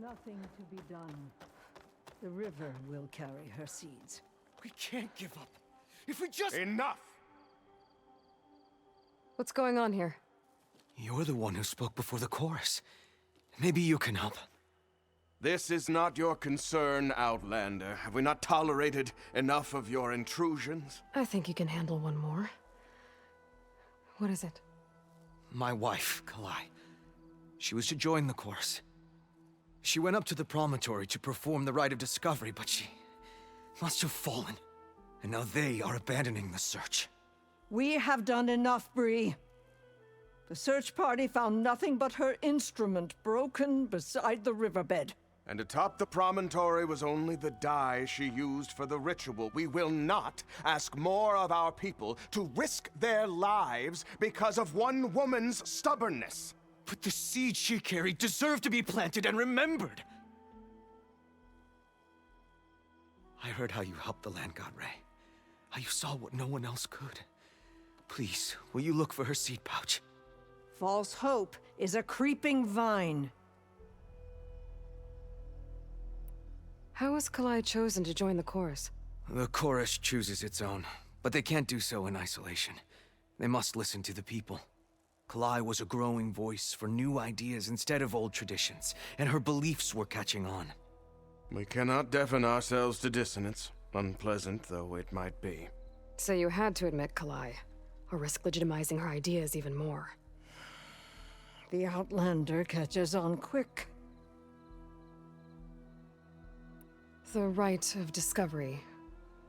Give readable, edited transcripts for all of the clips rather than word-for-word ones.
nothing to be done. The river will carry her seeds. We can't give up. If we just... Enough! What's going on here? You're the one who spoke before the chorus. Maybe you can help. This is not your concern, Outlander. Have we not tolerated enough of your intrusions? I think you can handle one more. What is it? My wife, Kalai. She was to join the chorus. She went up to the promontory to perform the rite of discovery, but she must have fallen. And now they are abandoning the search. We have done enough, Bree. The search party found nothing but her instrument broken beside the riverbed. And atop the promontory was only the dye she used for the ritual. We will not ask more of our people to risk their lives because of one woman's stubbornness. But the seed she carried deserved to be planted and remembered. I heard how you helped the land god Ray. How you saw what no one else could. Please, will you look for her seed pouch? False hope is a creeping vine. How was Kalai chosen to join the chorus? The chorus chooses its own, but they can't do so in isolation. They must listen to the people. Kalai was a growing voice for new ideas instead of old traditions, and her beliefs were catching on. We cannot deafen ourselves to dissonance, unpleasant though it might be. So you had to admit Kalai, or risk legitimizing her ideas even more. The Outlander catches on quick. The rite of discovery.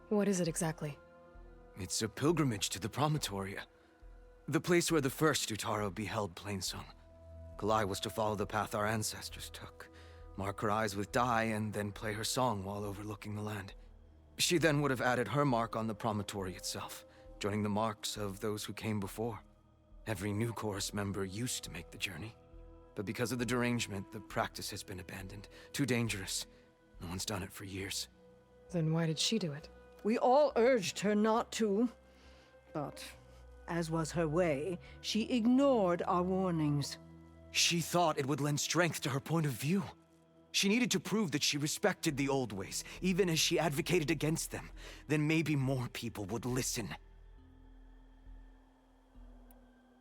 What is it exactly? It's a pilgrimage to the promontory. The place where the first Utaro beheld Plainsong. Kalai was to follow the path our ancestors took, mark her eyes with dye, and then play her song while overlooking the land. She then would have added her mark on the promontory itself, joining the marks of those who came before. Every new chorus member used to make the journey. But because of the derangement, the practice has been abandoned. Too dangerous. No one's done it for years. Then why did she do it? We all urged her not to, but as was her way, she ignored our warnings. She thought it would lend strength to her point of view. She needed to prove that she respected the old ways, even as she advocated against them. Then maybe more people would listen.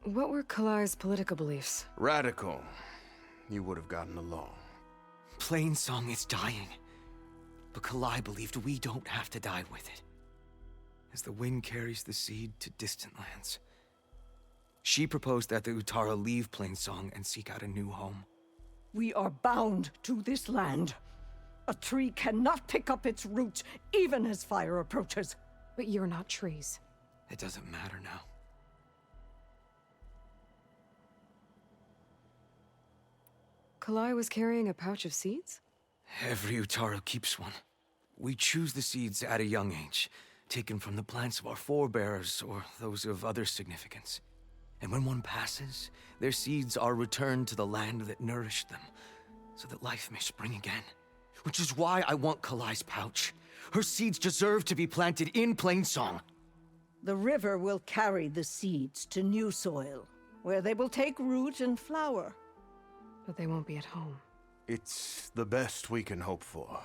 What were Kalai's political beliefs? Radical. You would have gotten along. Plainsong is dying. But Kalai believed we don't have to die with it. As the wind carries the seed to distant lands. She proposed that the Utara leave Plainsong and seek out a new home. We are bound to this land. A tree cannot pick up its roots, even as fire approaches. But you're not trees. It doesn't matter now. Kalai was carrying a pouch of seeds? Every Utaro keeps one. We choose the seeds at a young age, taken from the plants of our forebears or those of other significance. And when one passes, their seeds are returned to the land that nourished them, so that life may spring again. Which is why I want Kalai's pouch. Her seeds deserve to be planted in Plainsong. The river will carry the seeds to new soil, where they will take root and flower. But they won't be at home. It's the best we can hope for.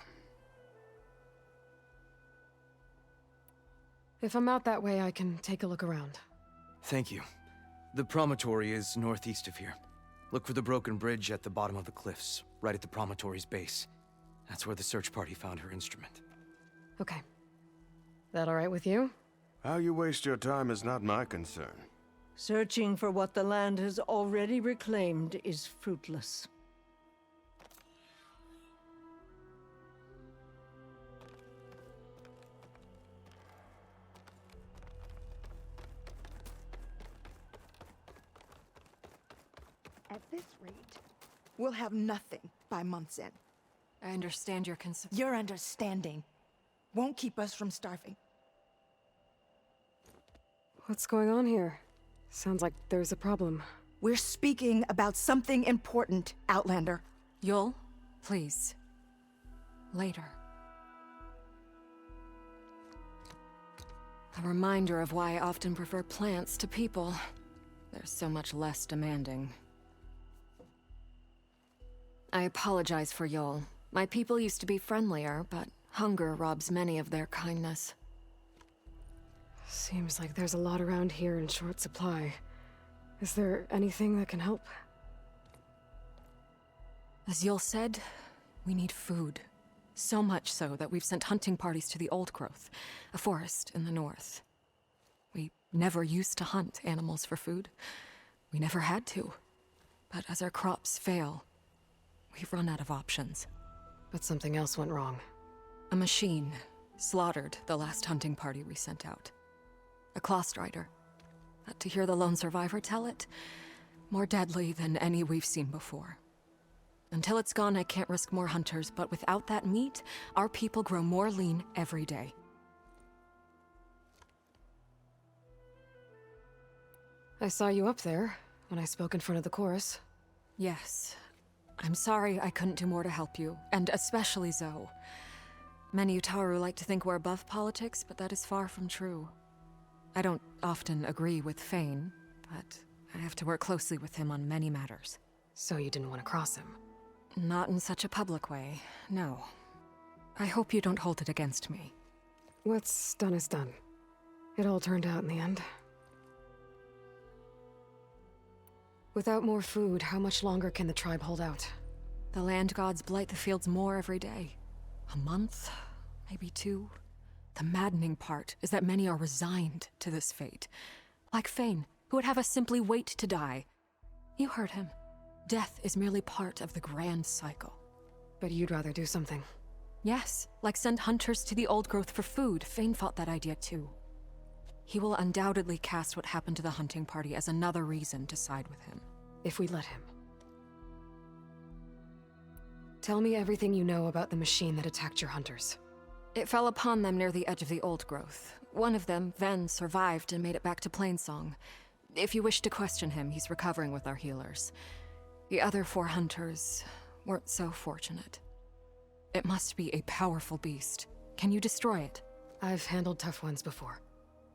If I'm out that way, I can take a look around. Thank you. The promontory is northeast of here. Look for the broken bridge at the bottom of the cliffs, right at the promontory's base. That's where the search party found her instrument. Okay. That all right with you? How you waste your time is not my concern. Searching for what the land has already reclaimed is fruitless. At this rate, we'll have nothing by month's end. I understand your concern. Your understanding won't keep us from starving. What's going on here? Sounds like there's a problem. We're speaking about something important, Outlander. Yul, please. Later. A reminder of why I often prefer plants to people. They're so much less demanding. I apologize for Yol. My people used to be friendlier, but hunger robs many of their kindness. Seems like there's a lot around here in short supply. Is there anything that can help? As Yol said, we need food. So much so that we've sent hunting parties to the Old Growth, a forest in the north. We never used to hunt animals for food. We never had to. But as our crops fail, we've run out of options. But something else went wrong. A machine slaughtered the last hunting party we sent out. A claw strider. But to hear the lone survivor tell it, more deadly than any we've seen before. Until it's gone, I can't risk more hunters, but without that meat, our people grow more lean every day. I saw you up there when I spoke in front of the chorus. Yes. I'm sorry I couldn't do more to help you, and especially Zoe. Many Utaru like to think we're above politics, but that is far from true. I don't often agree with Fane, but I have to work closely with him on many matters. So you didn't want to cross him? Not in such a public way, no. I hope you don't hold it against me. What's done is done. It all turned out in the end. Without more food, how much longer can the tribe hold out? The land gods blight the fields more every day. A month, maybe 2. The maddening part is that many are resigned to this fate. Like Fane, who would have us simply wait to die. You heard him. Death is merely part of the grand cycle. But you'd rather do something. Yes, like send hunters to the Old Growth for food. Fane fought that idea too. He will undoubtedly cast what happened to the hunting party as another reason to side with him. If we let him. Tell me everything you know about the machine that attacked your hunters. It fell upon them near the edge of the Old Growth. One of them, Ven, survived and made it back to Plainsong. If you wish to question him, he's recovering with our healers. The other 4 hunters weren't so fortunate. It must be a powerful beast. Can you destroy it? I've handled tough ones before.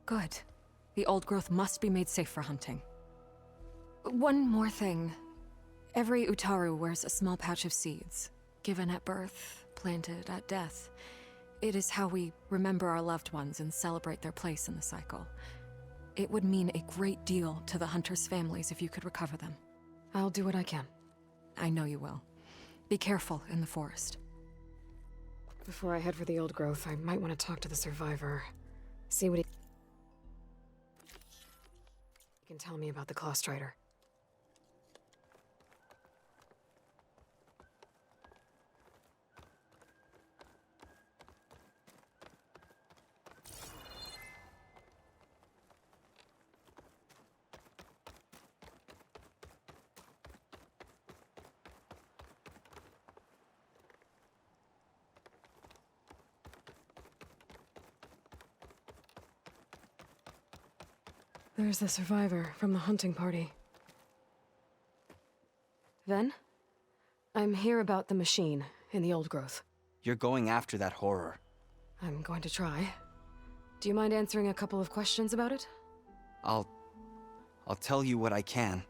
Good. The Old Growth must be made safe for hunting. One more thing. Every Utaru wears a small pouch of seeds, given at birth, planted at death. It is how we remember our loved ones and celebrate their place in the cycle. It would mean a great deal to the hunters' families if you could recover them. I'll do what I can. I know you will. Be careful in the forest. Before I head for the Old Growth, I might want to talk to the survivor. See what he can tell me about the Claw Strider. There's the survivor from the hunting party. Ven? I'm here about the machine in the Old Growth. You're going after that horror. I'm going to try. Do you mind answering a couple of questions about it? I'll tell you what I can.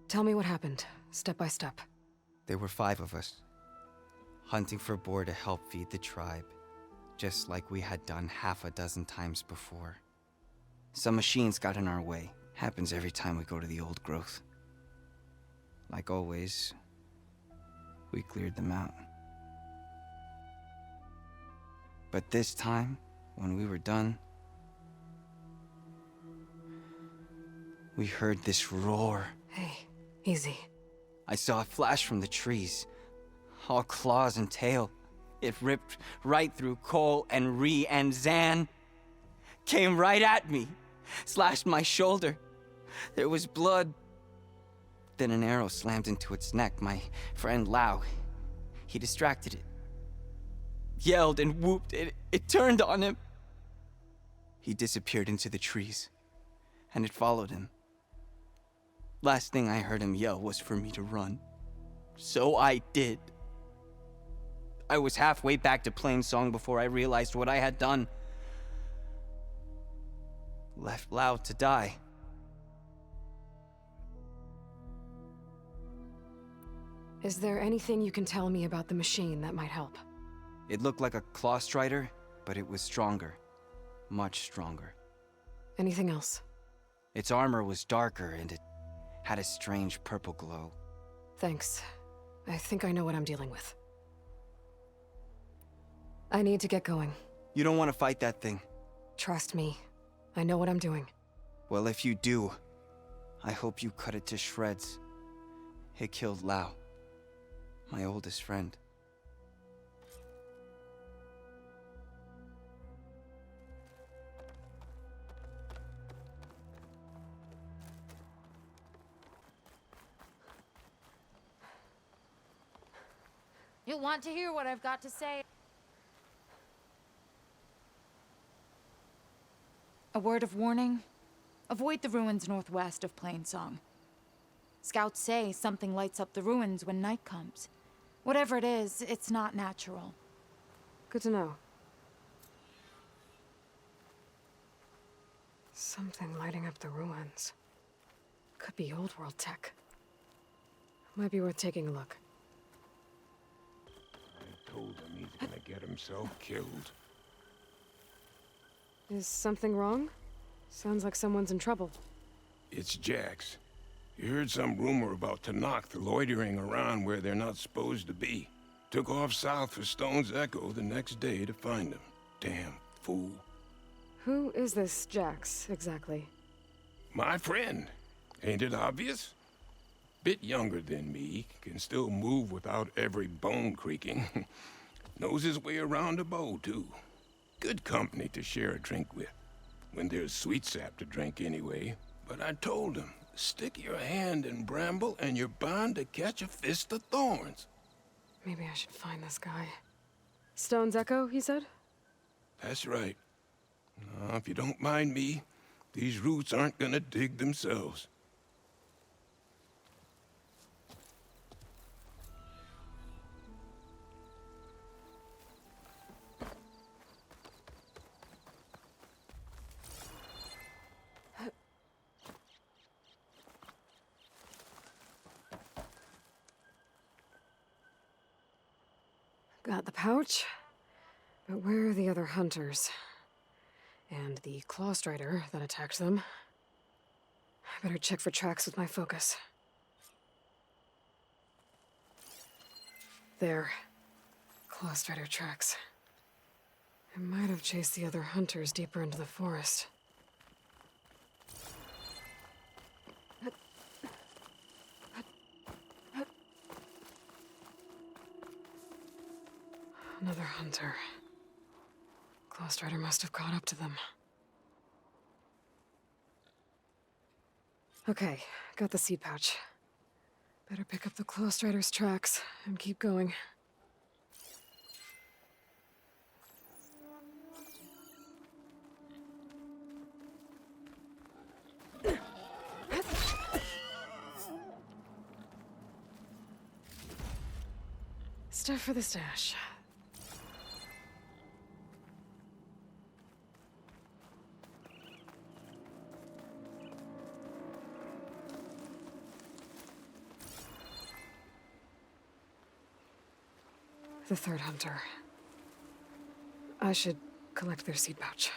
Tell me what happened, step by step. There were 5 of us, hunting for boar to help feed the tribe, just like we had done half a dozen times before. Some machines got in our way. Happens every time we go to the Old Growth. Like always, we cleared them out. But this time, when we were done, we heard this roar. Hey, easy. I saw a flash from the trees, all claws and tail. It ripped right through Cole and Ree, and Zan came right at me, slashed my shoulder. There was blood. Then an arrow slammed into its neck. My friend Lau, he distracted it. Yelled and whooped. It turned on him. He disappeared into the trees, and it followed him. Last thing I heard him yell was for me to run. So I did. I was halfway back to Plainsong before I realized what I had done. Left Lau to die. Is there anything you can tell me about the machine that might help? It looked like a claw strider, but it was stronger. Much stronger. Anything else? Its armor was darker and it had a strange purple glow. Thanks. I think I know what I'm dealing with. I need to get going. You don't want to fight that thing. Trust me. I know what I'm doing. Well, if you do, I hope you cut it to shreds. It killed Lao, my oldest friend. You'll want to hear what I've got to say. A word of warning. Avoid the ruins northwest of Plainsong. Scouts say something lights up the ruins when night comes. Whatever it is, it's not natural. Good to know. Something lighting up the ruins. Could be old world tech. Might be worth taking a look. I told him he's gonna get himself killed. Is something wrong? Sounds like someone's in trouble. It's Jax. You heard some rumor about Tanakh loitering around where they're not supposed to be. Took off south for Stone's Echo the next day to find him. Damn fool. Who is this Jax, exactly? My friend. Ain't it obvious? Bit younger than me, can still move without every bone creaking. Knows his way around a bow, too. Good company to share a drink with. When there's sweet sap to drink anyway. But I told him, stick your hand in bramble and you're bound to catch a fist of thorns. Maybe I should find this guy. Stone's Echo, he said? That's right. Now, if you don't mind me, these roots aren't gonna dig themselves. Got the pouch, but where are the other hunters? And the claw strider that attacked them? I better check for tracks with my focus. There. Claw strider tracks. I might have chased the other hunters deeper into the forest. Another hunter. Claw strider must have caught up to them. Okay, got the seed pouch. Better pick up the claw strider's tracks and keep going. Stuff for the stash. The third hunter. I should collect their seed pouch.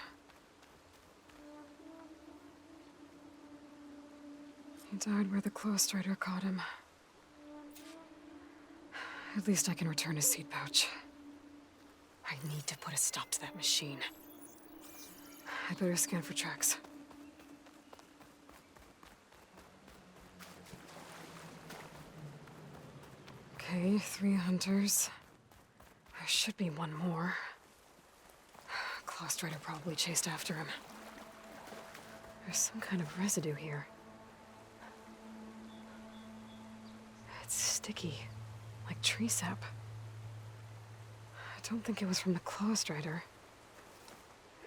He died where the claw strider caught him. At least I can return his seed pouch. I need to put a stop to that machine. I better scan for tracks. Okay, 3 hunters. There should be one more. Claw strider probably chased after him. There's some kind of residue here. It's sticky, like tree sap. I don't think it was from the claw strider.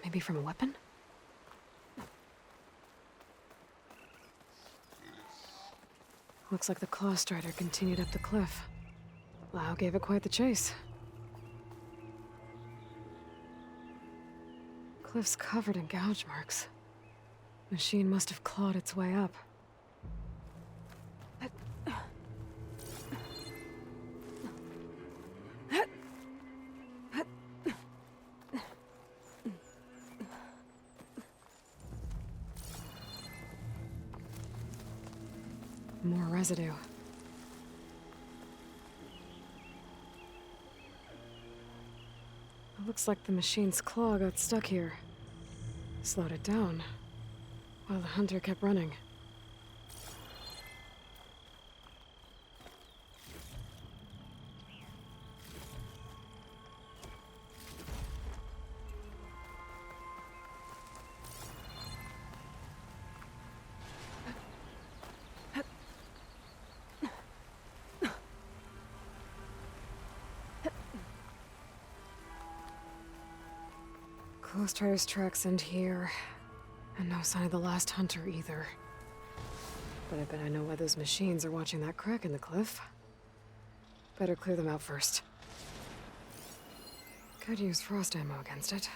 Maybe from a weapon? Looks like the claw strider continued up the cliff. Lao gave it quite the chase. Cliff's covered in gouge marks. Machine must have clawed its way up. residue. It looks like the machine's claw got stuck here. Slowed it down, while the hunter kept running. Ghost Rider's tracks end here, and no sign of the last hunter either. But I bet I know why those machines are watching that crack in the cliff. Better clear them out first. Could use frost ammo against it.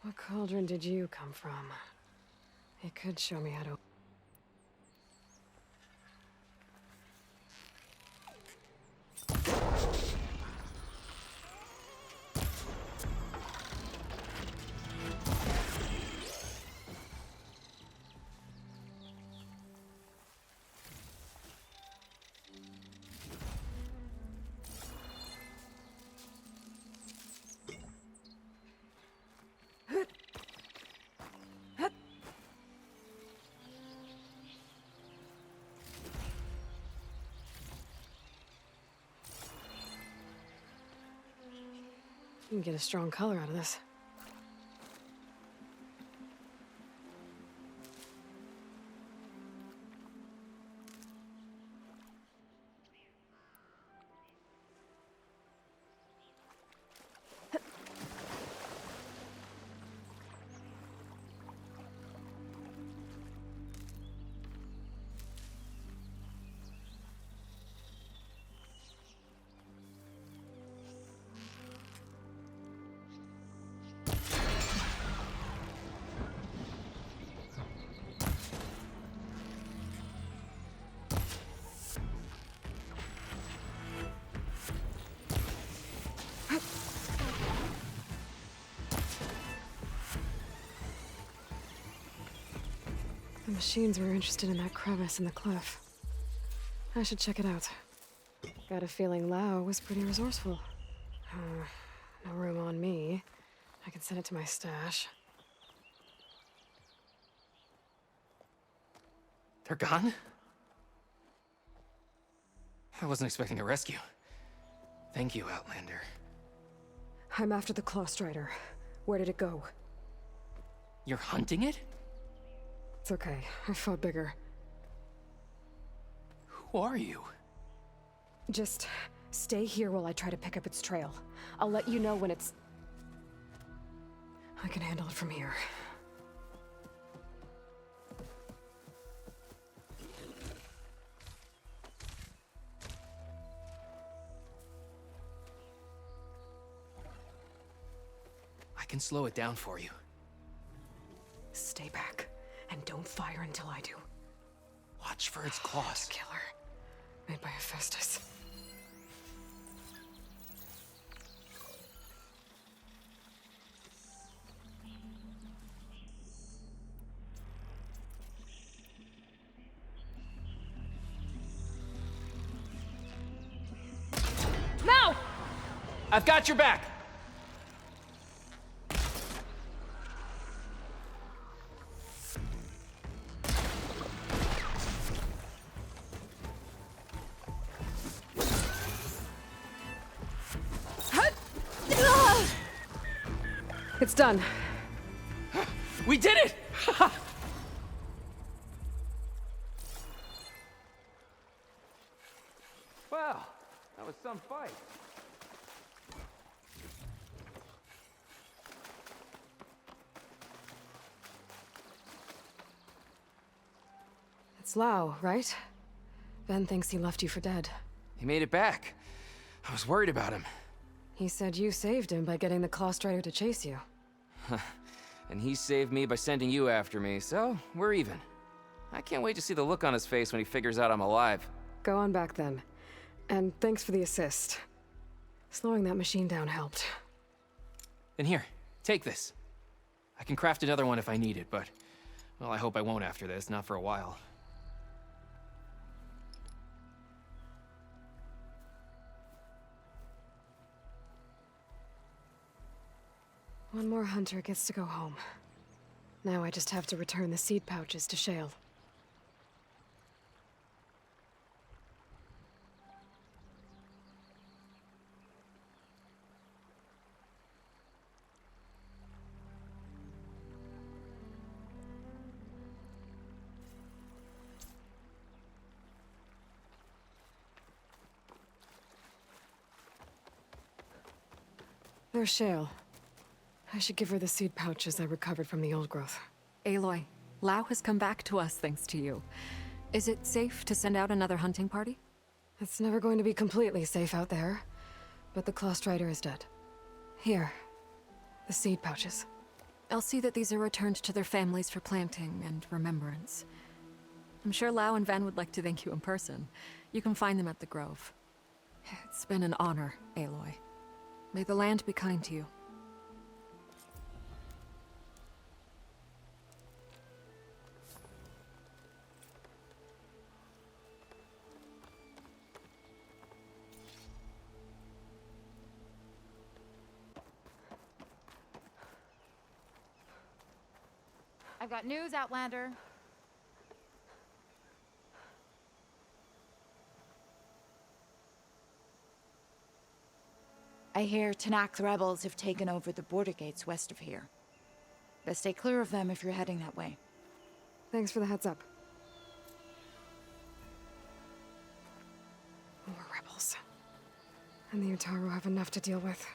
What cauldron did you come from? It could show me how to... You can get a strong color out of this. The machines were interested in that crevice in the cliff. I should check it out. Got a feeling Lao was pretty resourceful. No room on me. I can send it to my stash. They're gone? I wasn't expecting a rescue. Thank you, Outlander. I'm after the Claw Strider. Where did it go? You're hunting it? It's okay. I fought bigger. Who are you? Just Stay here while I try to pick up its trail. I'll let you know when it's... I can handle it from here. I can slow it down for you. Stay back, and don't fire until I do. Watch for its claws. Killer. Made by Hephaestus. No! I've got your back! It's done. We did it! Well, that was some fight. It's Lau, right? Ben thinks he left you for dead. He made it back. I was worried about him. He said you saved him by getting the Claw Strider to chase you. And he saved me by sending you after me, so we're even. I can't wait to see the look on his face when he figures out I'm alive. Go on back then. And thanks for the assist. Slowing that machine down helped. Then here, take this. I can craft another one if I need it, but... well, I hope I won't after this, not for a while. One more hunter gets to go home. Now I just have to return the seed pouches to Shale. There's Shale. I should give her the seed pouches I recovered from the old growth. Aloy, Lau has come back to us thanks to you. Is it safe to send out another hunting party? It's never going to be completely safe out there, but the Claw Strider is dead. Here, the seed pouches. I'll see that these are returned to their families for planting and remembrance. I'm sure Lau and Van would like to thank you in person. You can find them at the Grove. It's been an honor, Aloy. May the land be kind to you. I've got news, Outlander. I hear Tanak's rebels have taken over the border gates west of here. Best stay clear of them if you're heading that way. Thanks for the heads up. More rebels. And the Utaru have enough to deal with.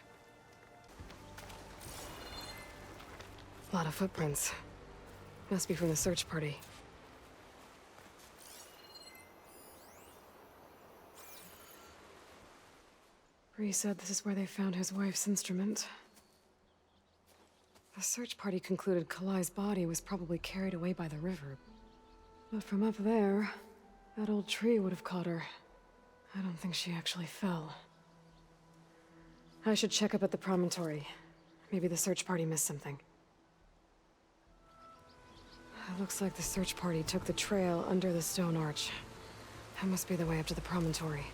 A lot of footprints. Must be from the search party. Bree said this is where they found his wife's instrument. The search party concluded Kalai's body was probably carried away by the river. But from up there, that old tree would have caught her. I don't think she actually fell. I should check up at the promontory. Maybe the search party missed something. It looks like the search party took the trail under the stone arch. That must be the way up to the promontory.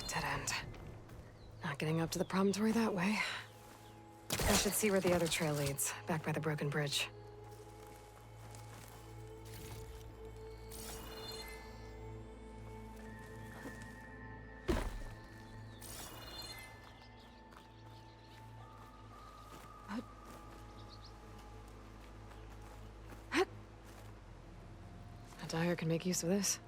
Dead end. Not getting up to the promontory that way. I should see where the other trail leads, back by the broken bridge. A dyer can make use of this.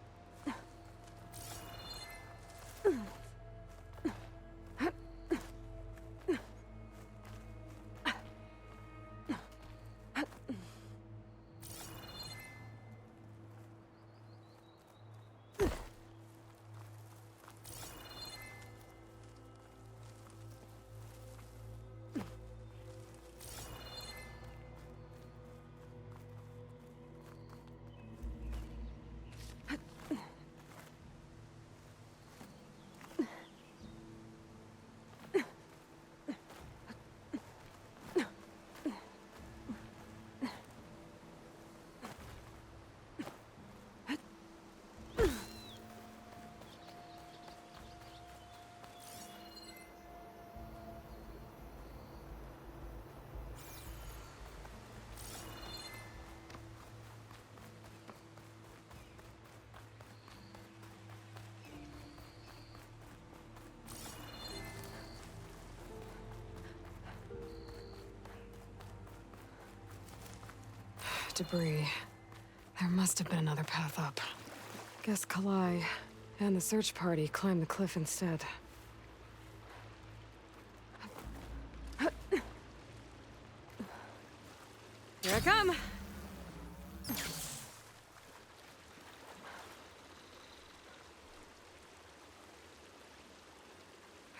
Debris. There must have been another path up. Guess Kalai and the search party climbed the cliff instead. Here I come!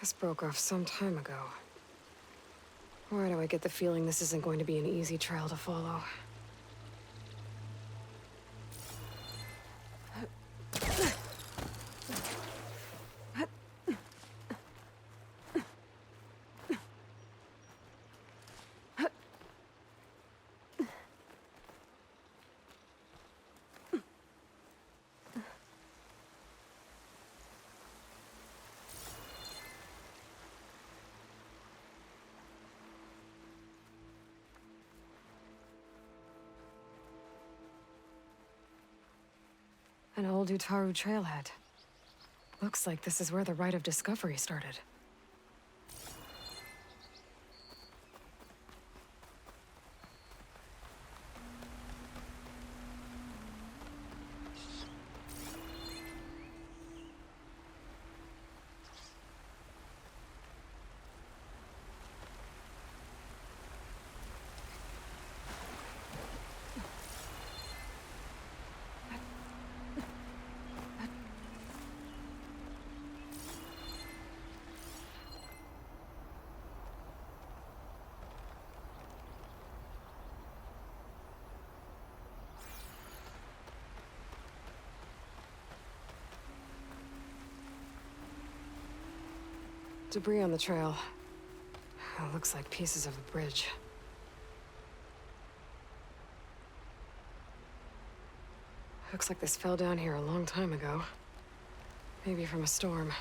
This broke off some time ago. Why do I get the feeling this isn't going to be an easy trail to follow? An old Utaru trailhead. Looks like this is where the Rite of Discovery started. Debris on the trail. It looks like pieces of the bridge. Looks like this fell down here a long time ago. Maybe from a storm.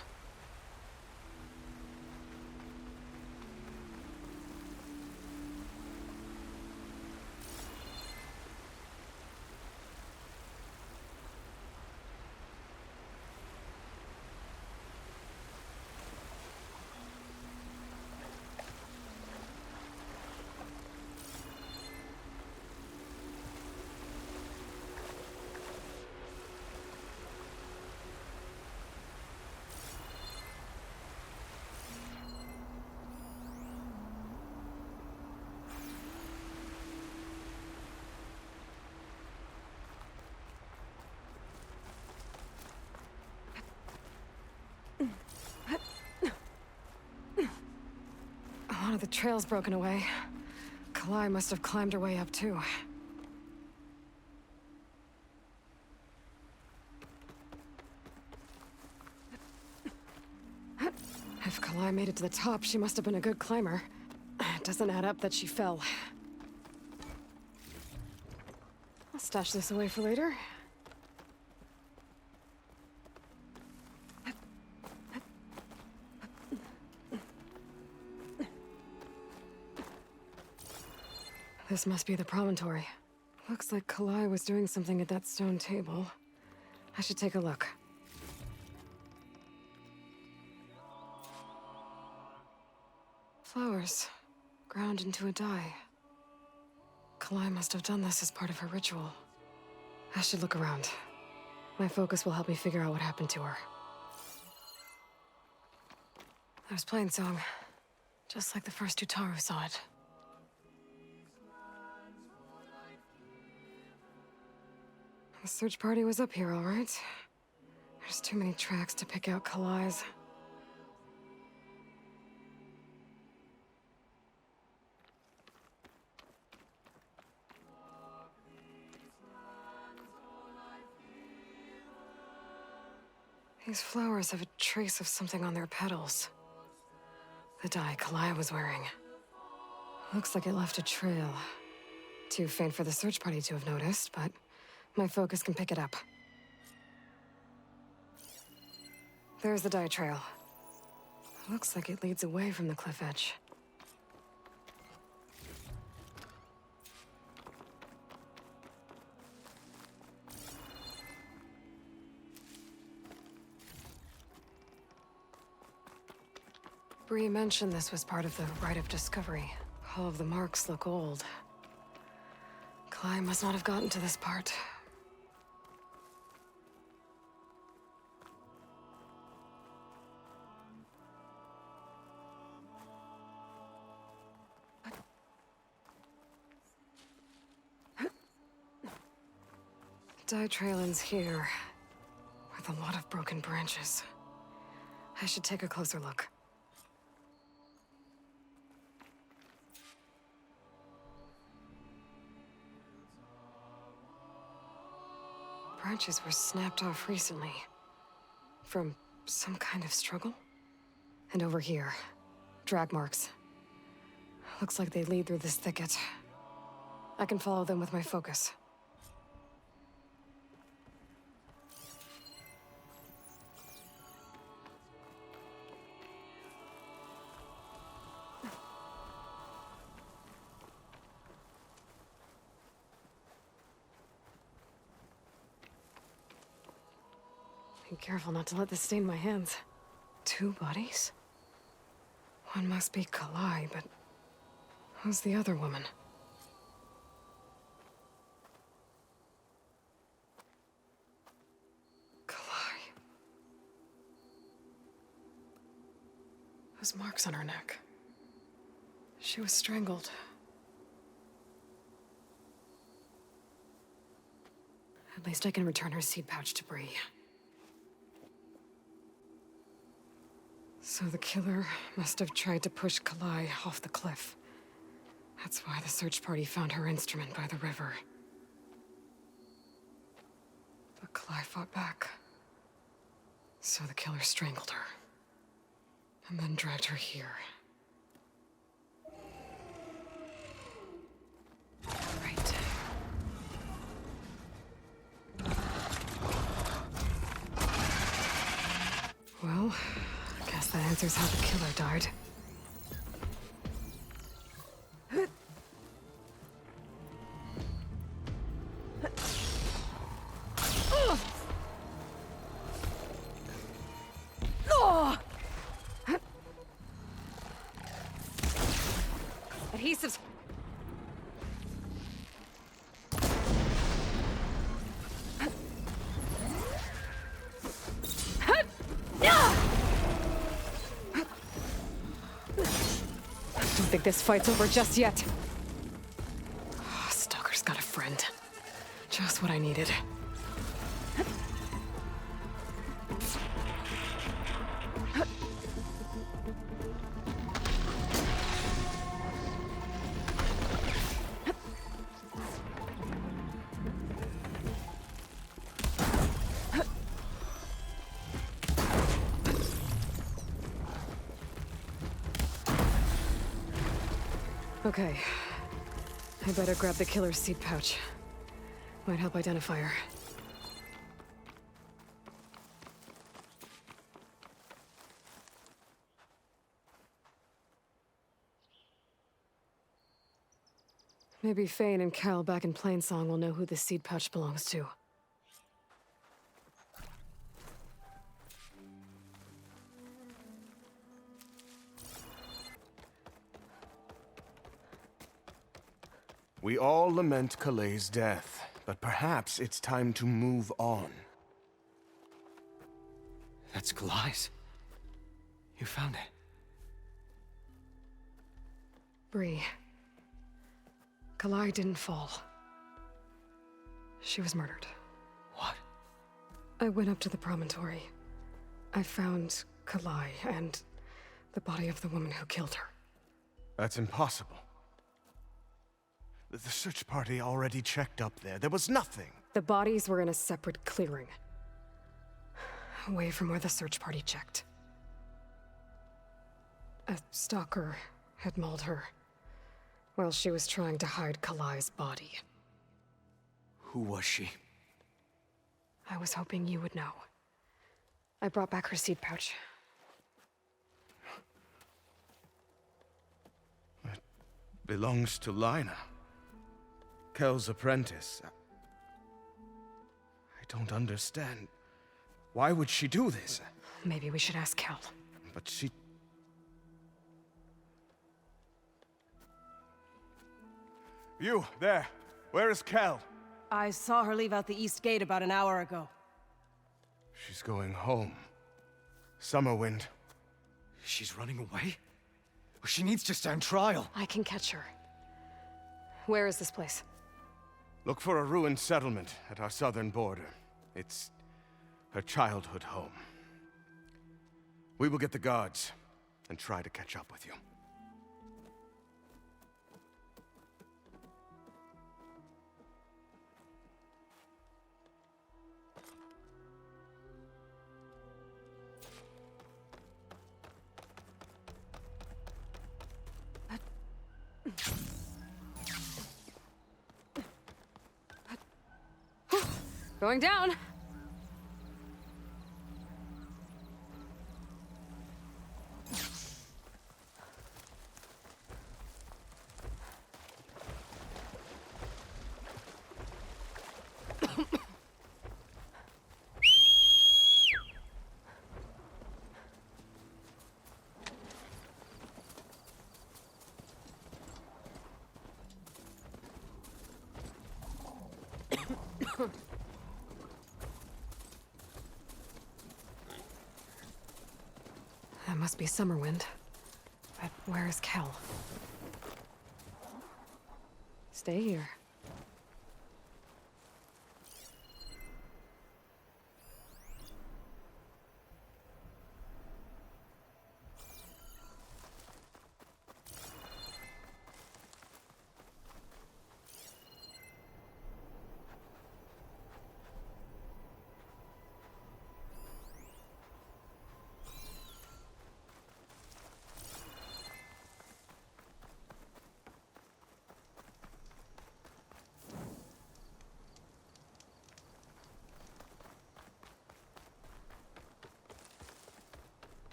One of the trail's broken away. Kalai must have climbed her way up, too. If Kalai made it to the top, she must have been a good climber. It doesn't add up that she fell. I'll stash this away for later. This must be the promontory. Looks like Kalai was doing something at that stone table. I should take a look. Flowers, ground into a dye. Kalai must have done this as part of her ritual. I should look around. My focus will help me figure out what happened to her. There's Plainsong. Just like the first Utaru saw it. The search party was up here, all right. There's too many tracks to pick out Kalai's. These flowers have a trace of something on their petals. The dye Kalai was wearing. Looks like it left a trail. Too faint for the search party to have noticed, but my focus can pick it up. There's the dye trail. Looks like it leads away from the cliff edge. Bree mentioned this was part of the rite of discovery. All of the marks look old. Kalai must not have gotten to this part. Dye trail ends here, with a lot of broken branches. I should take a closer look. Branches were snapped off recently. From some kind of struggle? And over here, drag marks. Looks like they lead through this thicket. I can follow them with my focus. Be careful not to let this stain my hands. 2 bodies? One must be Kalai, but who's the other woman? Kalai. Those marks on her neck. She was strangled. At least I can return her seed pouch to Bree. So the killer must have tried to push Kalai off the cliff. That's why the search party found her instrument by the river. But Kalai fought back. So the killer strangled her. And then dragged her here. Right. Well, guess that answers how the killer died. Adhesives. Don't think this fight's over just yet. Oh, Stalker's got a friend. Just what I needed. Okay. I better grab the killer's seed pouch. Might help identify her. Maybe Fane and Cal back in Plainsong will know who the seed pouch belongs to. We all lament Kalai's death, but perhaps it's time to move on. That's Kalai's. You found it. Bree. Kalai didn't fall. She was murdered. What? I went up to the promontory. I found Kalai and the body of the woman who killed her. That's impossible. The search party already checked up there. There was nothing. The bodies were in a separate clearing. Away from where the search party checked. A stalker had mauled her while she was trying to hide Kalai's body. Who was she? I was hoping you would know. I brought back her seed pouch. It belongs to Lina. Kel's apprentice. I don't understand. Why would she do this? Maybe we should ask Kel. But she... You, there. Where is Kel? I saw her leave out the east gate about an hour ago. She's going home. Summerwind. She's running away? She needs to stand trial. I can catch her. Where is this place? Look for a ruined settlement at our southern border. It's her childhood home. We will get the guards and try to catch up with you. Going down! That must be Summerwind. But where is Kel? Stay here.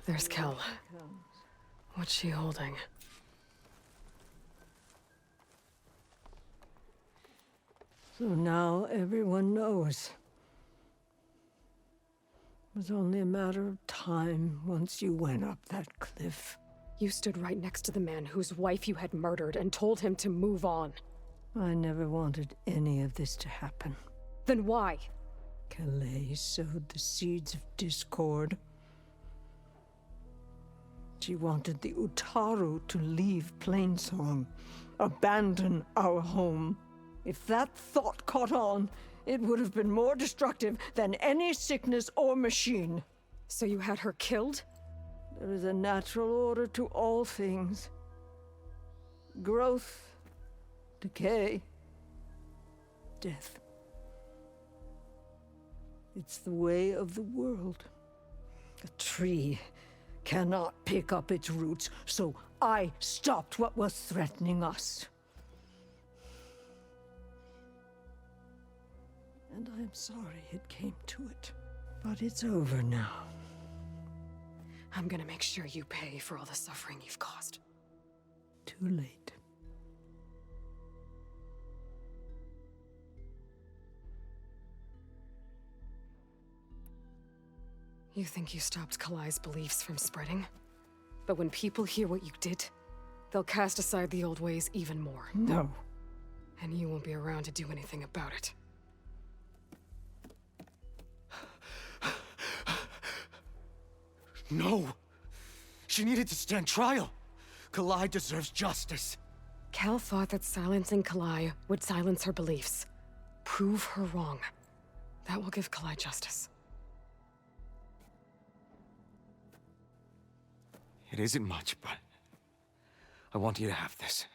There's Kel. What's she holding? So now everyone knows. It was only a matter of time once you went up that cliff. You stood right next to the man whose wife you had murdered and told him to move on. I never wanted any of this to happen. Then why? Calais sowed the seeds of discord. She wanted the Utaru to leave Plainsong, abandon our home. If that thought caught on, it would have been more destructive than any sickness or machine. So you had her killed? There is a natural order to all things. Growth, decay, death. It's the way of the world. A tree cannot pick up its roots, so I stopped what was threatening us. And I'm sorry it came to it. But it's over now. I'm gonna make sure you pay for all the suffering you've caused. Too late. You think you stopped Kalai's beliefs from spreading? But when people hear what you did, they'll cast aside the old ways even more. No. And you won't be around to do anything about it. No! She needed to stand trial! Kalai deserves justice. Kel thought that silencing Kalai would silence her beliefs. Prove her wrong. That will give Kalai justice. It isn't much, but I want you to have this.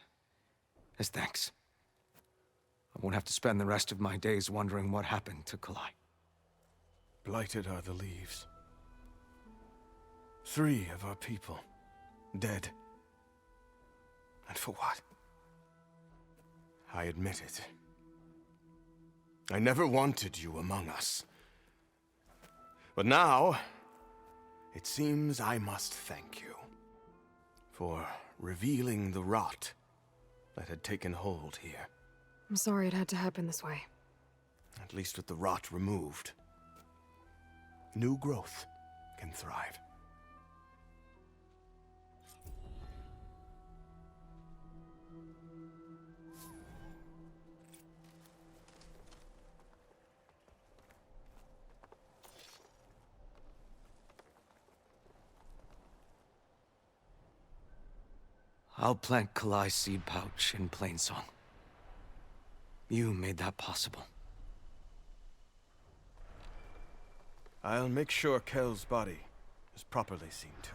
As thanks. I won't have to spend the rest of my days wondering what happened to Kalai. Blighted are the leaves. 3 of our people, dead. And for what? I admit it. I never wanted you among us. But now, it seems I must thank you for revealing the rot that had taken hold here. I'm sorry it had to happen this way. At least with the rot removed, new growth can thrive. I'll plant Kalai's seed pouch in Plainsong. You made that possible. I'll make sure Kel's body is properly seen to.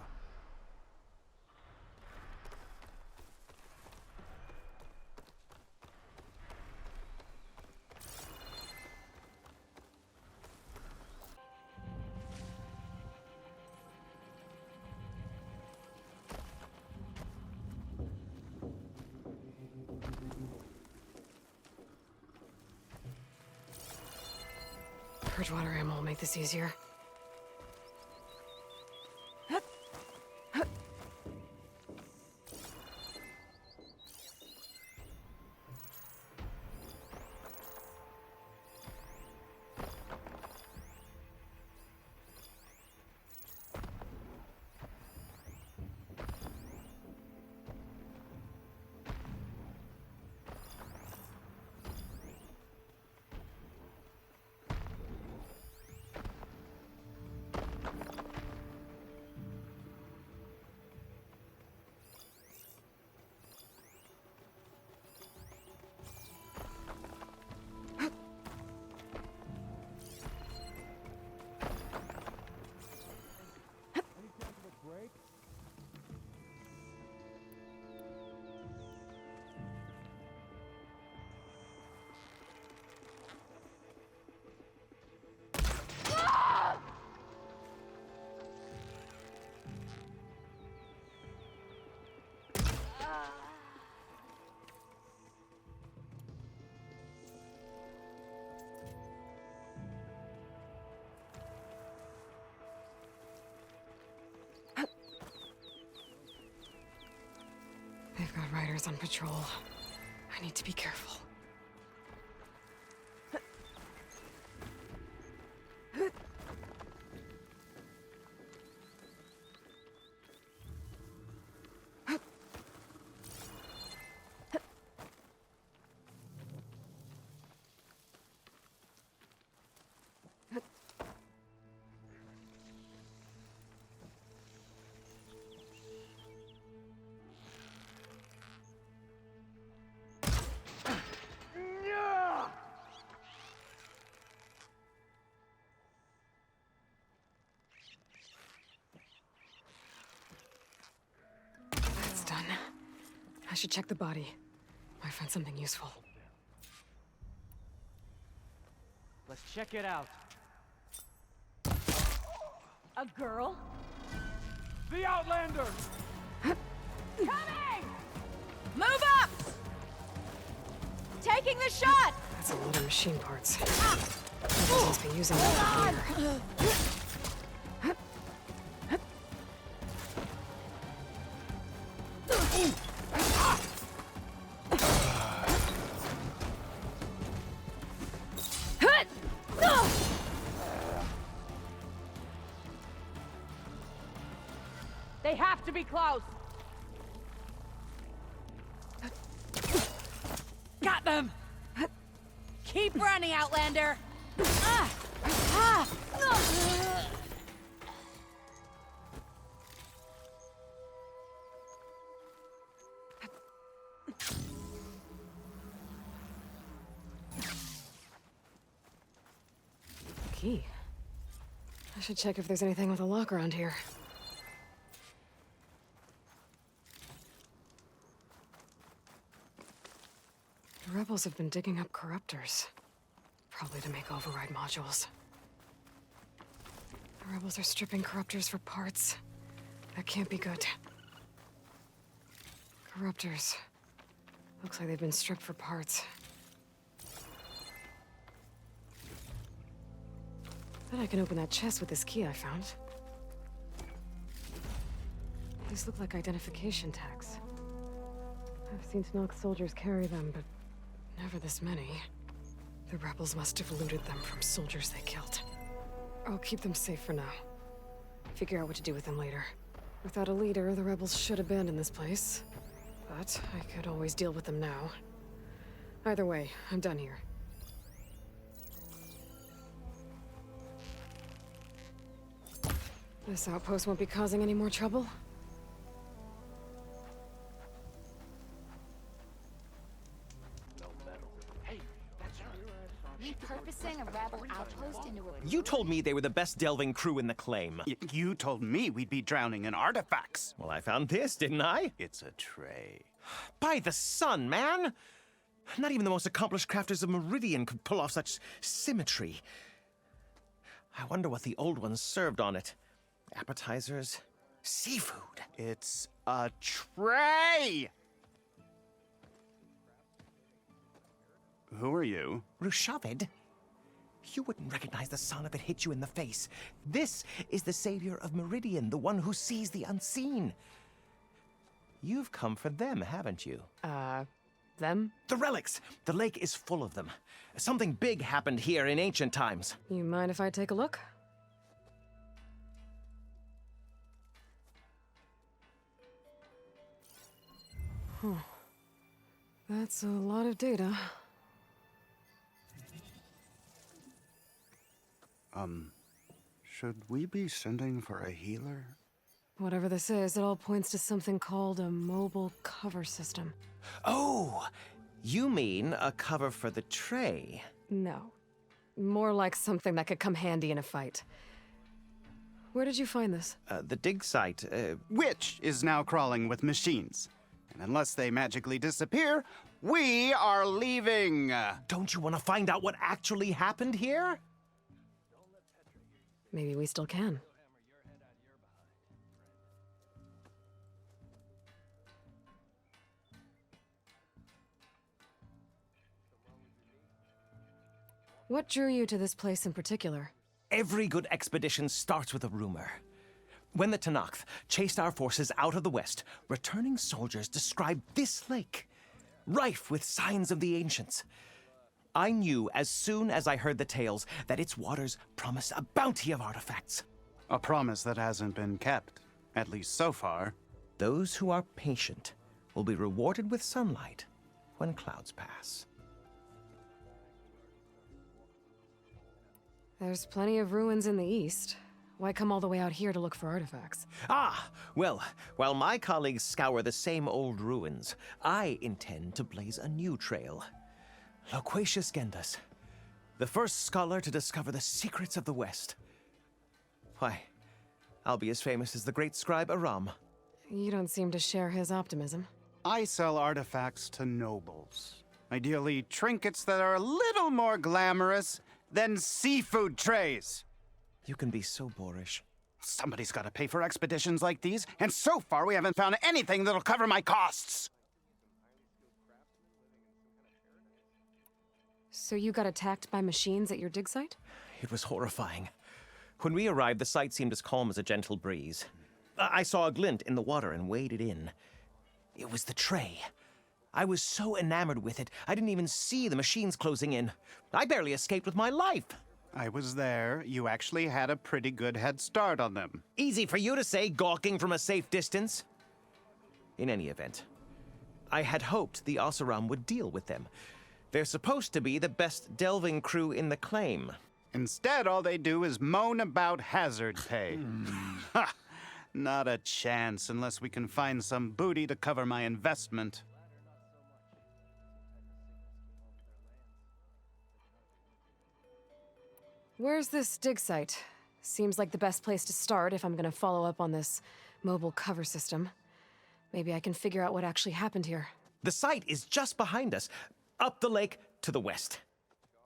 Bridgewater ammo will make this easier. They've got riders on patrol. I need to be careful. That's done. I should check the body. Might find something useful. Let's check it out. A girl? The Outlander! Coming! Move up! Taking the shot! That's a lot of machine parts. Someone must be using that here. They have to be close. Got them! Keep running, Outlander! key. I should check if there's anything with a lock around here. The rebels have been digging up corruptors. Probably to make override modules. The rebels are stripping corruptors for parts. That can't be good. Corruptors. Looks like they've been stripped for parts. Bet I can open that chest with this key I found. These look like identification tags. I've seen Snox soldiers carry them, but never this many. The rebels must have looted them from soldiers they killed. I'll keep them safe for now. Figure out what to do with them later. Without a leader, the rebels should abandon this place. But I could always deal with them now. Either way, I'm done here. This outpost won't be causing any more trouble. Repurposing a rebel outpost into a... You told me they were the best delving crew in the claim. You told me we'd be drowning in artifacts. Well, I found this, didn't I? It's a tray. By the sun, man! Not even the most accomplished crafters of Meridian could pull off such symmetry. I wonder what the old ones served on it. Appetizers? Seafood? It's a tray! Who are you? Rushavid? You wouldn't recognize the sun if it hit you in the face. This is the savior of Meridian, the one who sees the unseen. You've come for them, haven't you? Them? The relics! The lake is full of them. Something big happened here in ancient times. You mind if I take a look? Huh. That's a lot of data. Should we be sending for a healer? Whatever this is, it all points to something called a mobile cover system. Oh! You mean a cover for the tray? No. More like something that could come handy in a fight. Where did you find this? The dig site, Which is now crawling with machines. And unless they magically disappear, we are leaving! Don't you want to find out what actually happened here? Maybe we still can. What drew you to this place in particular? Every good expedition starts with a rumor. When the Tenakth chased our forces out of the west, returning soldiers described this lake, rife with signs of the ancients. I knew as soon as I heard the tales that its waters promised a bounty of artifacts. A promise that hasn't been kept, at least so far. Those who are patient will be rewarded with sunlight when clouds pass. There's plenty of ruins in the east. Why come all the way out here to look for artifacts? Ah, well, while my colleagues scour the same old ruins, I intend to blaze a new trail. Loquacious Gendas, the first scholar to discover the secrets of the West. Why, I'll be as famous as the great scribe Aram. You don't seem to share his optimism. I sell artifacts to nobles. Ideally, trinkets that are a little more glamorous than seafood trays. You can be so boorish. Somebody's got to pay for expeditions like these, and so far we haven't found anything that'll cover my costs. So you got attacked by machines at your dig site? It was horrifying. When we arrived, the sight seemed as calm as a gentle breeze. I saw a glint in the water and waded in. It was the tray. I was so enamored with it, I didn't even see the machines closing in. I barely escaped with my life. I was there. You actually had a pretty good head start on them. Easy for you to say, gawking from a safe distance. In any event, I had hoped the Oseram would deal with them. They're supposed to be the best delving crew in the claim. Instead, all they do is moan about hazard pay. Ha! Not a chance unless we can find some booty to cover my investment. Where's this dig site? Seems like the best place to start if I'm gonna follow up on this mobile cover system. Maybe I can figure out what actually happened here. The site is just behind us, up the lake to the west.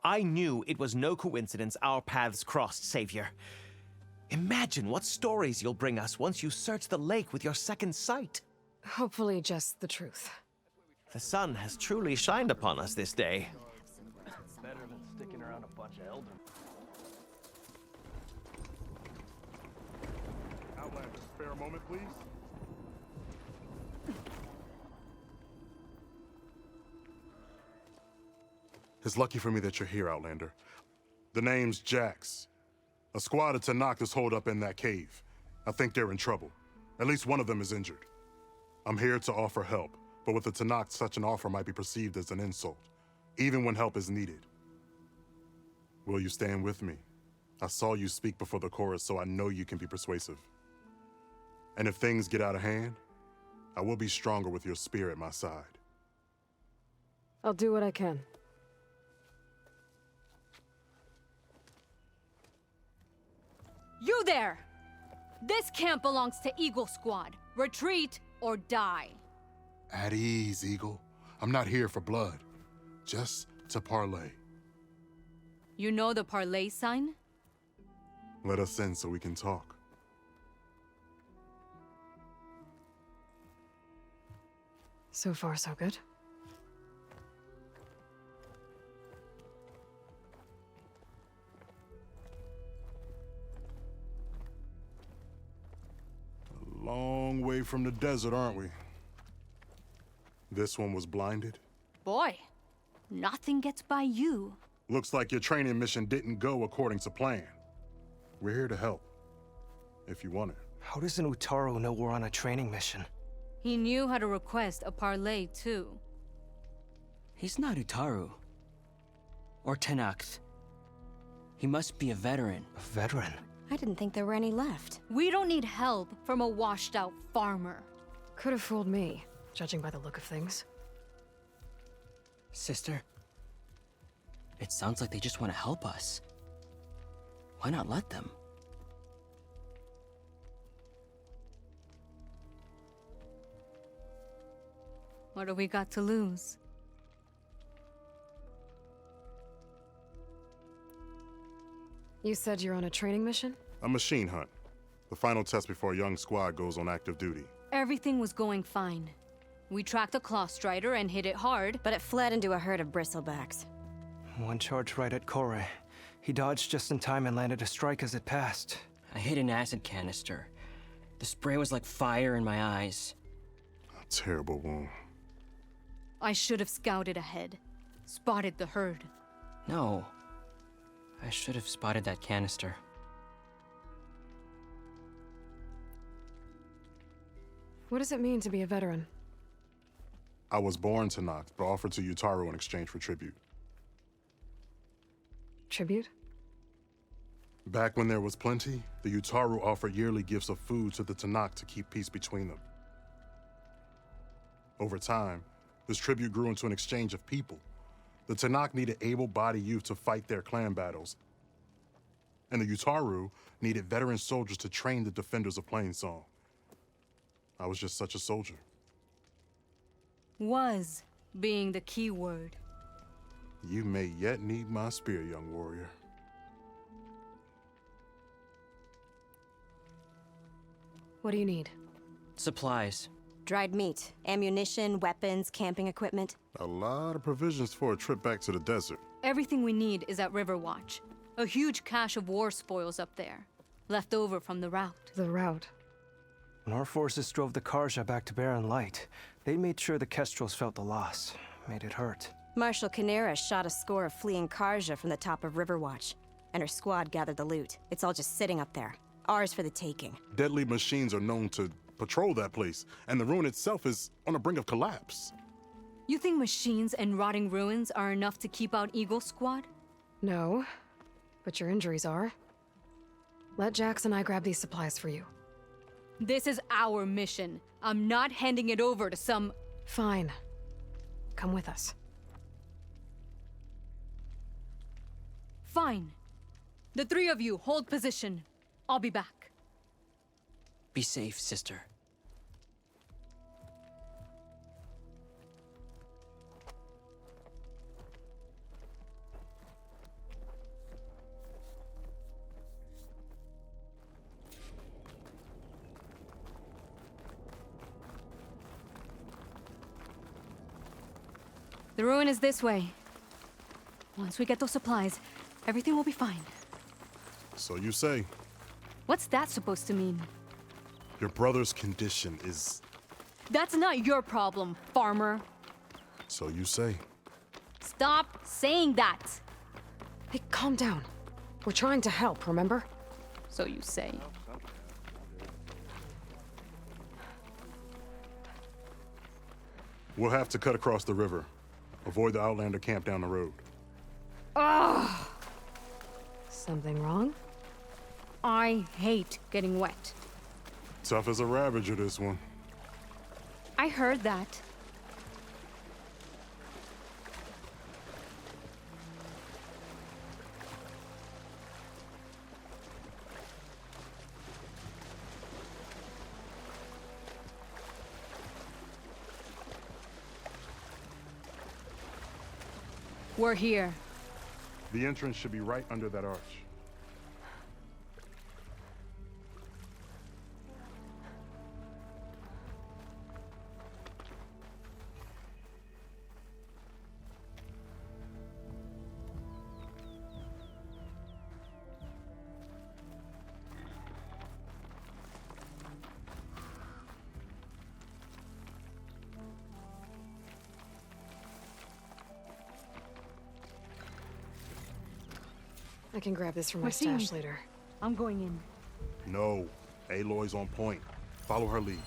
I knew it was no coincidence our paths crossed, Savior. Imagine what stories you'll bring us once you search the lake with your second sight. Hopefully just the truth. The sun has truly shined upon us this day. Better than sticking around a bunch of elders. Outlander, spare a moment, please. It's lucky for me that you're here, Outlander. The name's Jax. A squad of Tanakh is holed up in that cave. I think they're in trouble. At least one of them is injured. I'm here to offer help, but with the Tanakh, such an offer might be perceived as an insult, even when help is needed. Will you stand with me? I saw you speak before the chorus, so I know you can be persuasive. And if things get out of hand, I will be stronger with your spear at my side. I'll do what I can. You there! This camp belongs to Eagle Squad. Retreat or die. At ease, Eagle. I'm not here for blood, just to parlay. You know the parlay sign? Let us in so we can talk. So far, so good. A long way from the desert, aren't we? This one was blinded? Boy, nothing gets by you. Looks like your training mission didn't go according to plan. We're here to help, if you want it. How does an Utaru know we're on a training mission? He knew how to request a parlay, too. He's not Utaru. Or Tenakth. He must be a veteran. A veteran? I didn't think there were any left. We don't need help from a washed-out farmer. Could have fooled me, judging by the look of things. Sister, it sounds like they just want to help us. Why not let them? What do we got to lose? You said you're on a training mission? A machine hunt. The final test before a young squad goes on active duty. Everything was going fine. We tracked a claw strider and hit it hard, but it fled into a herd of bristlebacks. One charge right at Kore. He dodged just in time and landed a strike as it passed. I hit an acid canister. The spray was like fire in my eyes. A terrible wound. I should have scouted ahead, spotted the herd. No. I should have spotted that canister. What does it mean to be a veteran? I was born Tanakh, but offered to Utaru in exchange for tribute. Tribute? Back when there was plenty, the Utaru offered yearly gifts of food to the Tanakh to keep peace between them. Over time, this tribute grew into an exchange of people. The Tanakh needed able-bodied youth to fight their clan battles, and the Utaru needed veteran soldiers to train the defenders of Plainsong. I was just such a soldier. Was being the key word. You may yet need my spear, young warrior. What do you need? Supplies. Dried meat, ammunition, weapons, camping equipment. A lot of provisions for a trip back to the desert. Everything we need is at Riverwatch. A huge cache of war spoils up there, left over from the route. The route? When our forces drove the Karja back to Barren Light, they made sure the Kestrels felt the loss. Made it hurt. Marshal Canera shot a score of fleeing Karja from the top of Riverwatch, and her squad gathered the loot. It's all just sitting up there. Ours for the taking. Deadly machines are known to patrol that place, and the ruin itself is on the brink of collapse. You think machines and rotting ruins are enough to keep out Eagle Squad? No, but your injuries are. Let Jax and I grab these supplies for you. This is our mission. I'm not handing it over to some... Fine. Come with us. Fine. The three of you, hold position. I'll be back. Be safe, sister. The ruin is this way. Once we get those supplies, everything will be fine. So you say. What's that supposed to mean? Your brother's condition is... That's not your problem, farmer. So you say. Stop saying that. Hey, calm down. We're trying to help, remember? So you say. We'll have to cut across the river. Avoid the Outlander camp down the road. Ugh! Something wrong? I hate getting wet. Tough as a Ravager, this one. I heard that. We're here. The entrance should be right under that arch. I can grab this from my Martini. stash later. I'm going in. No. Aloy's on point. Follow her lead.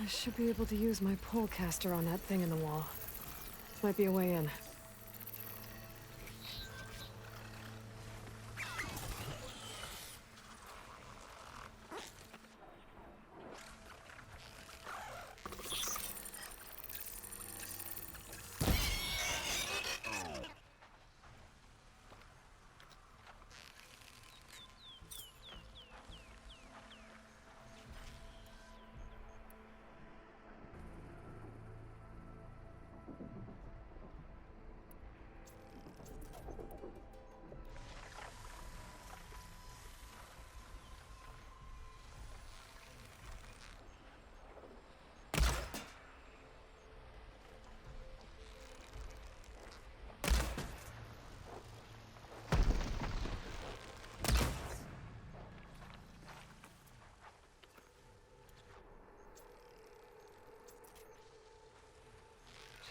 I should be able to use my pole caster on that thing in the wall. Might be a way in.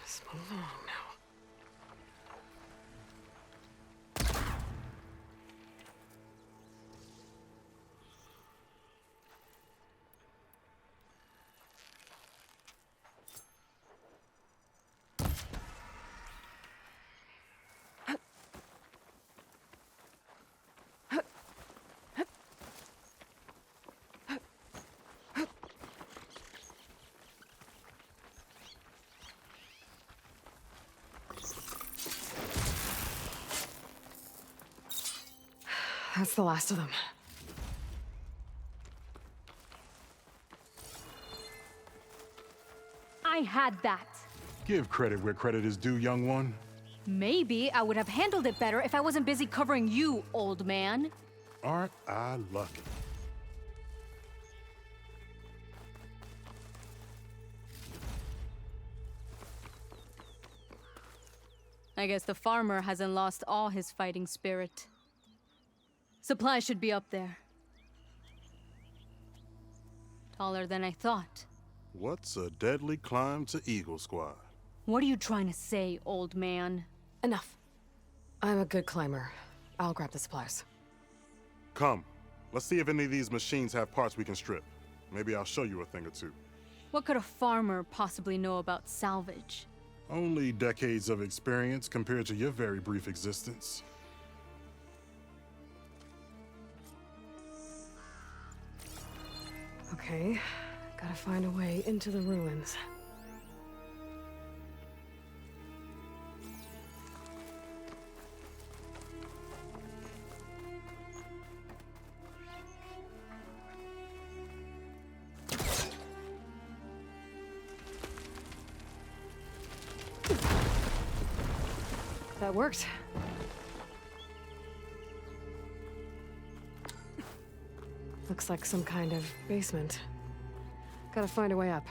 Just move along now. That's the last of them. I had that. Give credit where credit is due, young one. Maybe I would have handled it better if I wasn't busy covering you, old man. Aren't I lucky? I guess the farmer hasn't lost all his fighting spirit. Supplies should be up there. Taller than I thought. What's a deadly climb to Eagle Squad? What are you trying to say, old man? Enough. I'm a good climber. I'll grab the supplies. Come. Let's see if any of these machines have parts we can strip. Maybe I'll show you a thing or two. What could a farmer possibly know about salvage? Only decades of experience compared to your very brief existence. A Okay, gotta find a way into the ruins. That worked. Looks like some kind of basement. Gotta find a way up.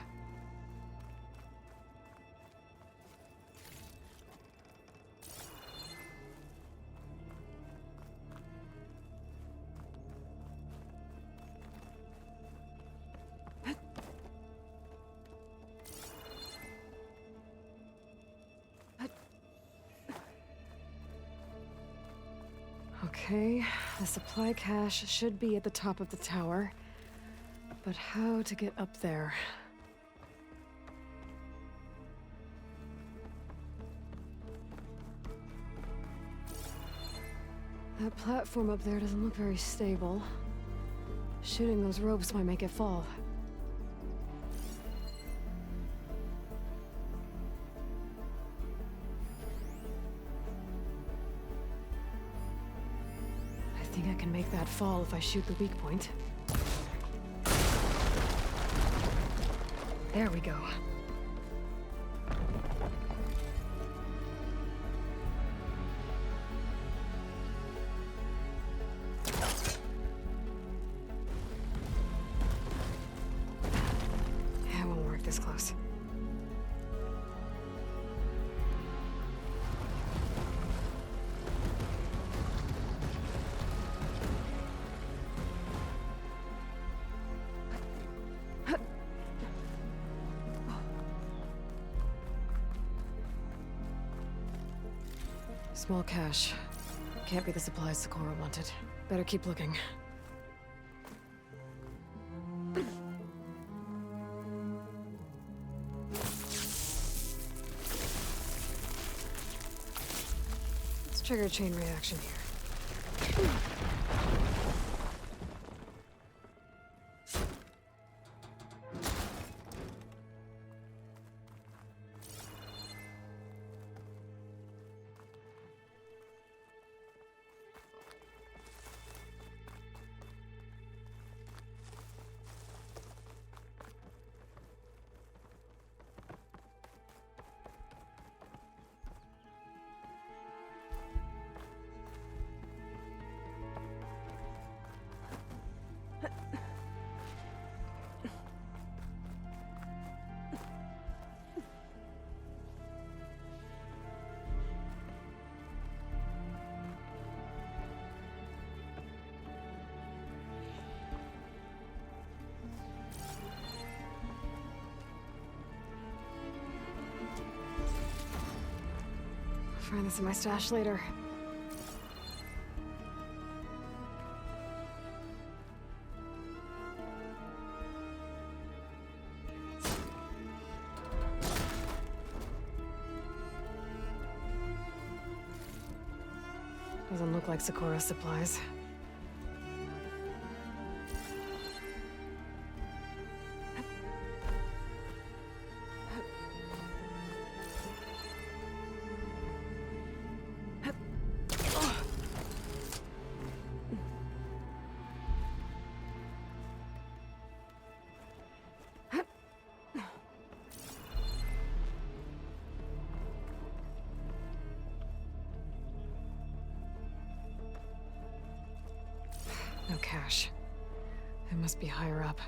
Okay, the supply cache should be at the top of the tower. But how to get up there? That platform up there doesn't look very stable. Shooting those ropes might make it fall. I think I can make that fall if I shoot the weak point. There we go. Yeah, it won't work this close. Small cache. Can't be the supplies Sakura wanted. Better keep looking. Let's trigger a chain reaction here. Find this in my stash later. Doesn't look like Sakura's supplies. No cache. It must be higher up.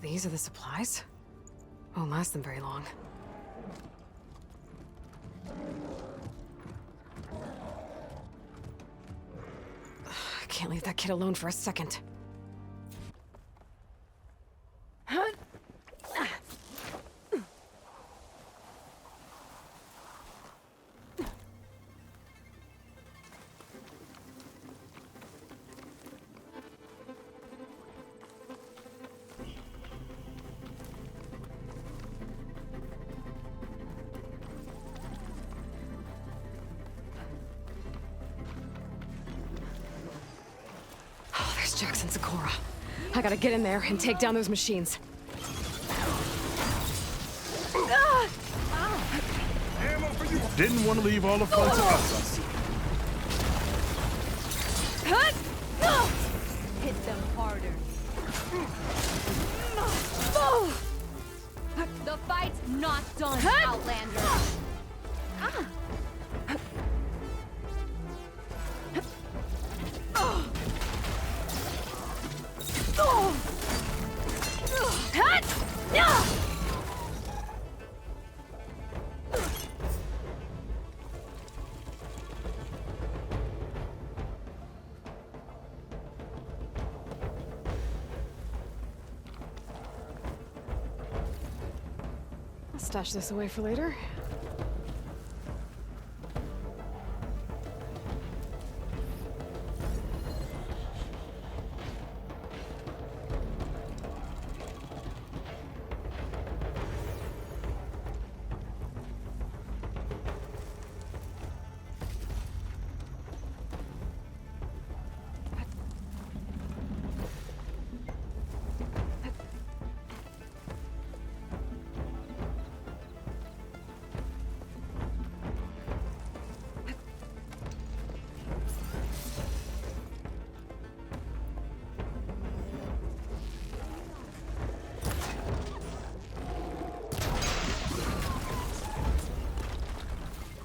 These are the supplies? Won't last them very long. I can't leave that kid alone for a second. Jax and Sakura. I gotta get in there and take down those machines. Didn't want to leave all the fun to us. Hit them harder. The fight's not done, Outlander. I'll stash this away for later.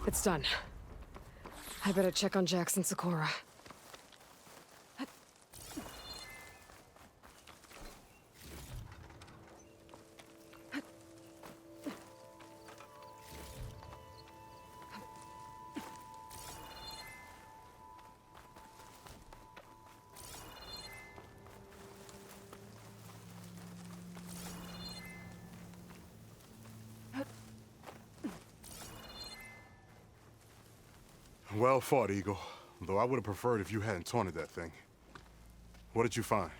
It's done. I better check on Jax and Sakura. Well fought, Eagle. Though I would have preferred if you hadn't taunted that thing. What did you find?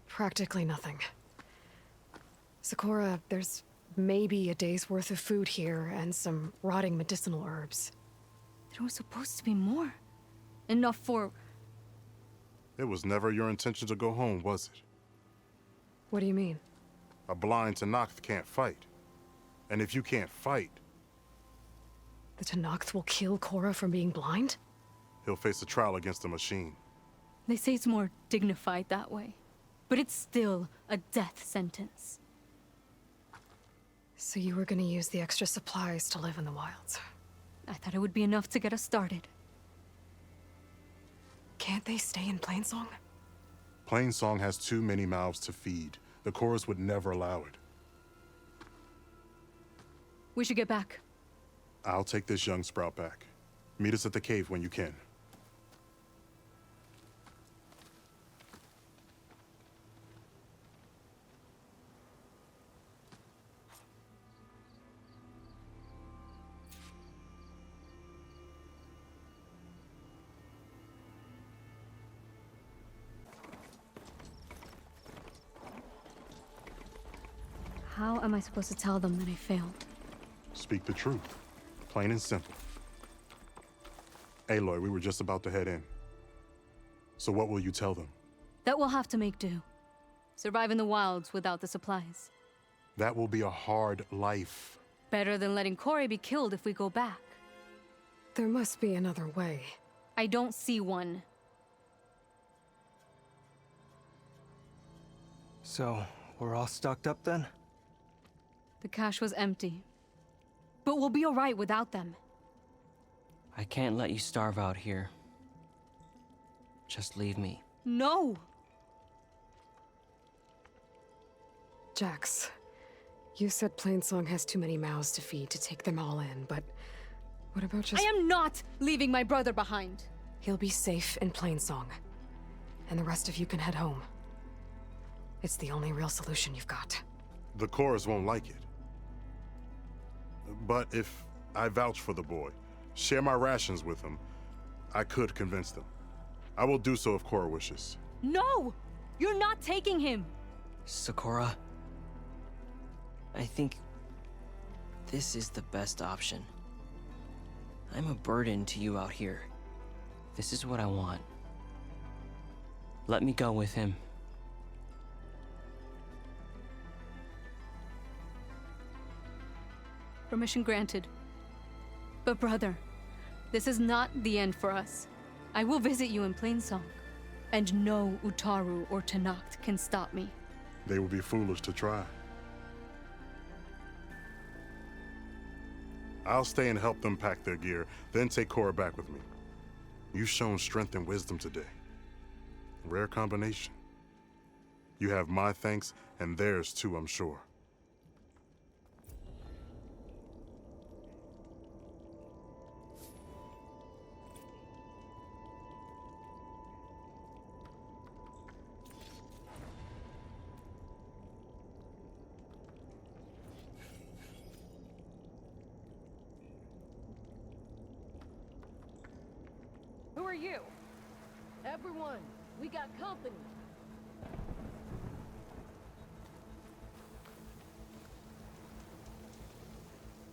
Practically nothing. Sakura, there's maybe a day's worth of food here and some rotting medicinal herbs. There was supposed to be more. Enough for... It was never your intention to go home, was it? What do you mean? A blind Tenakth can't fight. And if you can't fight... The Tenakth will kill Korra from being blind? He'll face a trial against the machine. They say it's more dignified that way. But it's still a death sentence. So you were gonna use the extra supplies to live in the wilds? I thought it would be enough to get us started. Can't they stay in Plainsong? Plainsong has too many mouths to feed. The chorus would never allow it. We should get back. I'll take this young sprout back. Meet us at the cave when you can. How am I supposed to tell them that I failed? Speak the truth. Plain and simple. Aloy, we were just about to head in. So what will you tell them? That we'll have to make do. Survive in the wilds without the supplies. That will be a hard life. Better than letting Corey be killed if we go back. There must be another way. I don't see one. So, we're all stocked up then? The cache was empty. But we'll be alright without them. I can't let you starve out here. Just leave me. No! Jax, you said Plainsong has too many mouths to feed to take them all in, but what about just... I am not leaving my brother behind! He'll be safe in Plainsong, and the rest of you can head home. It's the only real solution you've got. The chorus won't like it. But if I vouch for the boy, share my rations with him, I could convince them. I will do so if Korra wishes. No! You're not taking him! Sakura, I think this is the best option. I'm a burden to you out here. This is what I want. Let me go with him. Permission granted. But brother, this is not the end for us. I will visit you in Plainsong, and no Utaru or Tenakth can stop me. They would be foolish to try. I'll stay and help them pack their gear, then take Cora back with me. You've shown strength and wisdom today. Rare combination. You have my thanks, and theirs too, I'm sure. Who are you? Everyone, we got company.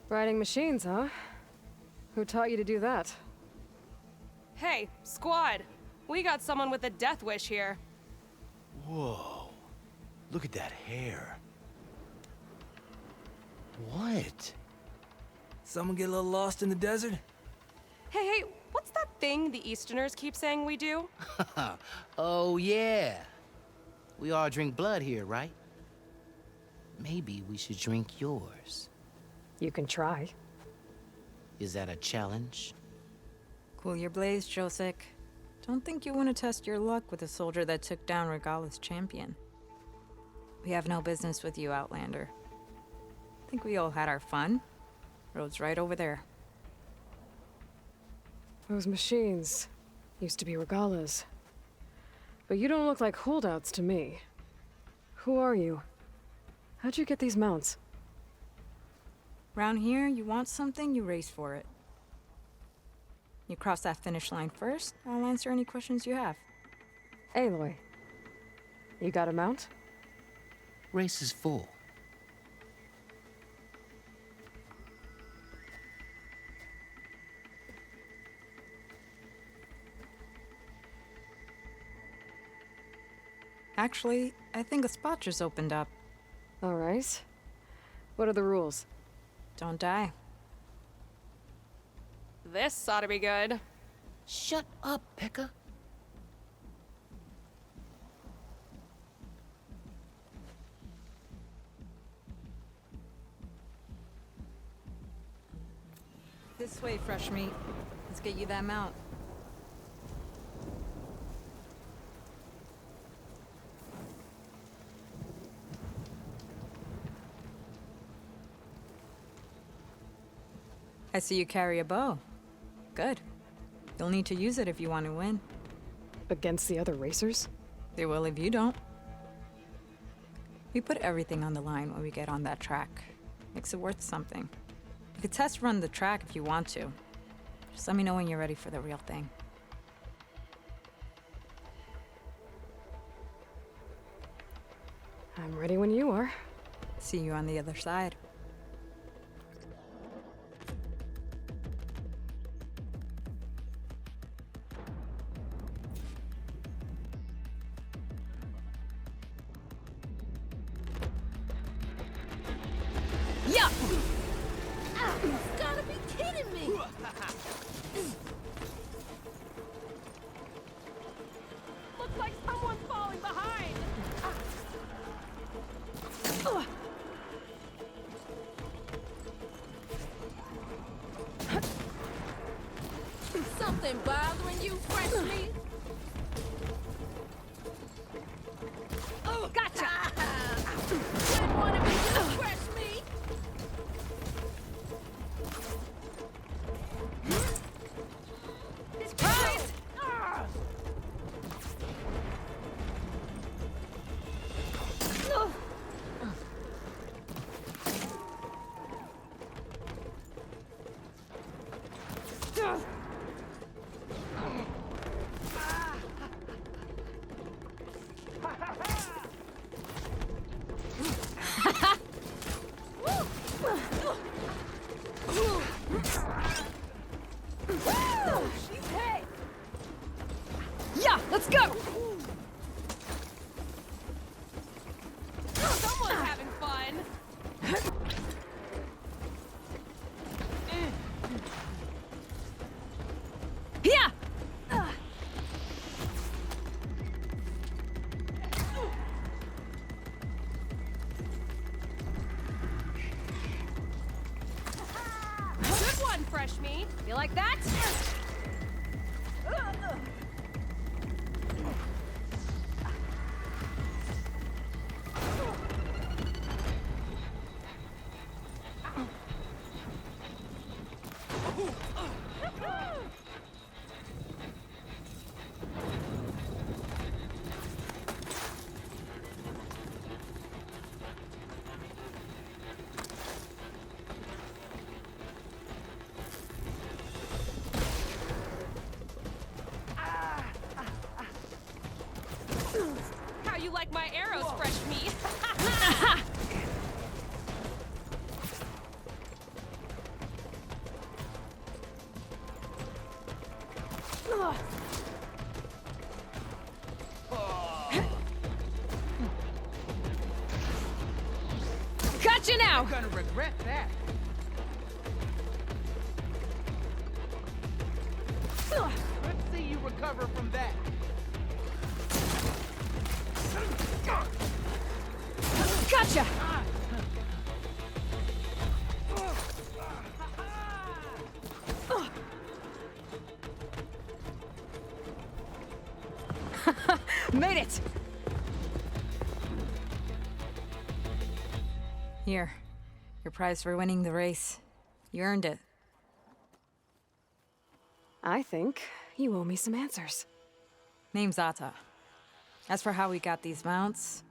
Riding machines, huh? Who taught you to do that? Hey, squad! We got someone with a death wish here. Whoa. Look at that hair. What? Someone get a little lost in the desert? Hey, what's that thing the Easterners keep saying we do? Oh, yeah. We all drink blood here, right? Maybe we should drink yours. You can try. Is that a challenge? Cool your blaze, Josek. Don't think you want to test your luck with a soldier that took down Regalla's champion. We have no business with you, Outlander. Think we all had our fun. Road's right over there. Those machines used to be Regalla's. But you don't look like holdouts to me. Who are you? How'd you get these mounts? Round here, you want something, you race for it. You cross that finish line first, I'll answer any questions you have. Aloy, you got a mount? Race is full. Actually, I think a spot just opened up. All right. What are the rules? Don't die. This ought to be good. Shut up, Pekka. This way, fresh meat. Let's get you that mount. I see you carry a bow. Good. You'll need to use it if you want to win. Against the other racers? They will if you don't. We put everything on the line when we get on that track. Makes it worth something. You could test run the track if you want to. Just let me know when you're ready for the real thing. I'm ready when you are. See you on the other side. Yeah! You've gotta be kidding me! Looks like someone's falling behind! Something bothering you, fresh meat? Oh, gotcha! Didn't want to be just fresh meat? me. You like that? How you like my arrows, fresh meat? Gotcha now! You're gonna regret that. Let's see you recover from that. Gotcha! Made it! Here, your prize for winning the race. You earned it. I think you owe me some answers. Name's Ata. As for how we got these mounts,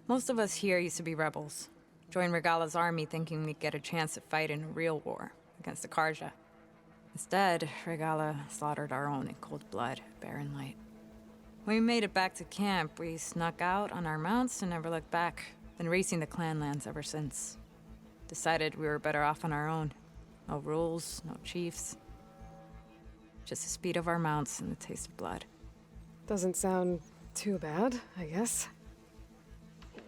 most of us here used to be rebels. Joined Regalla's army thinking we'd get a chance to fight in a real war against the Karja. Instead, Regalla slaughtered our own in cold blood, Barren Light. When we made it back to camp, we snuck out on our mounts and never looked back. Been racing the clan lands ever since. Decided we were better off on our own. No rules, no chiefs. Just the speed of our mounts and the taste of blood. Doesn't sound too bad, I guess.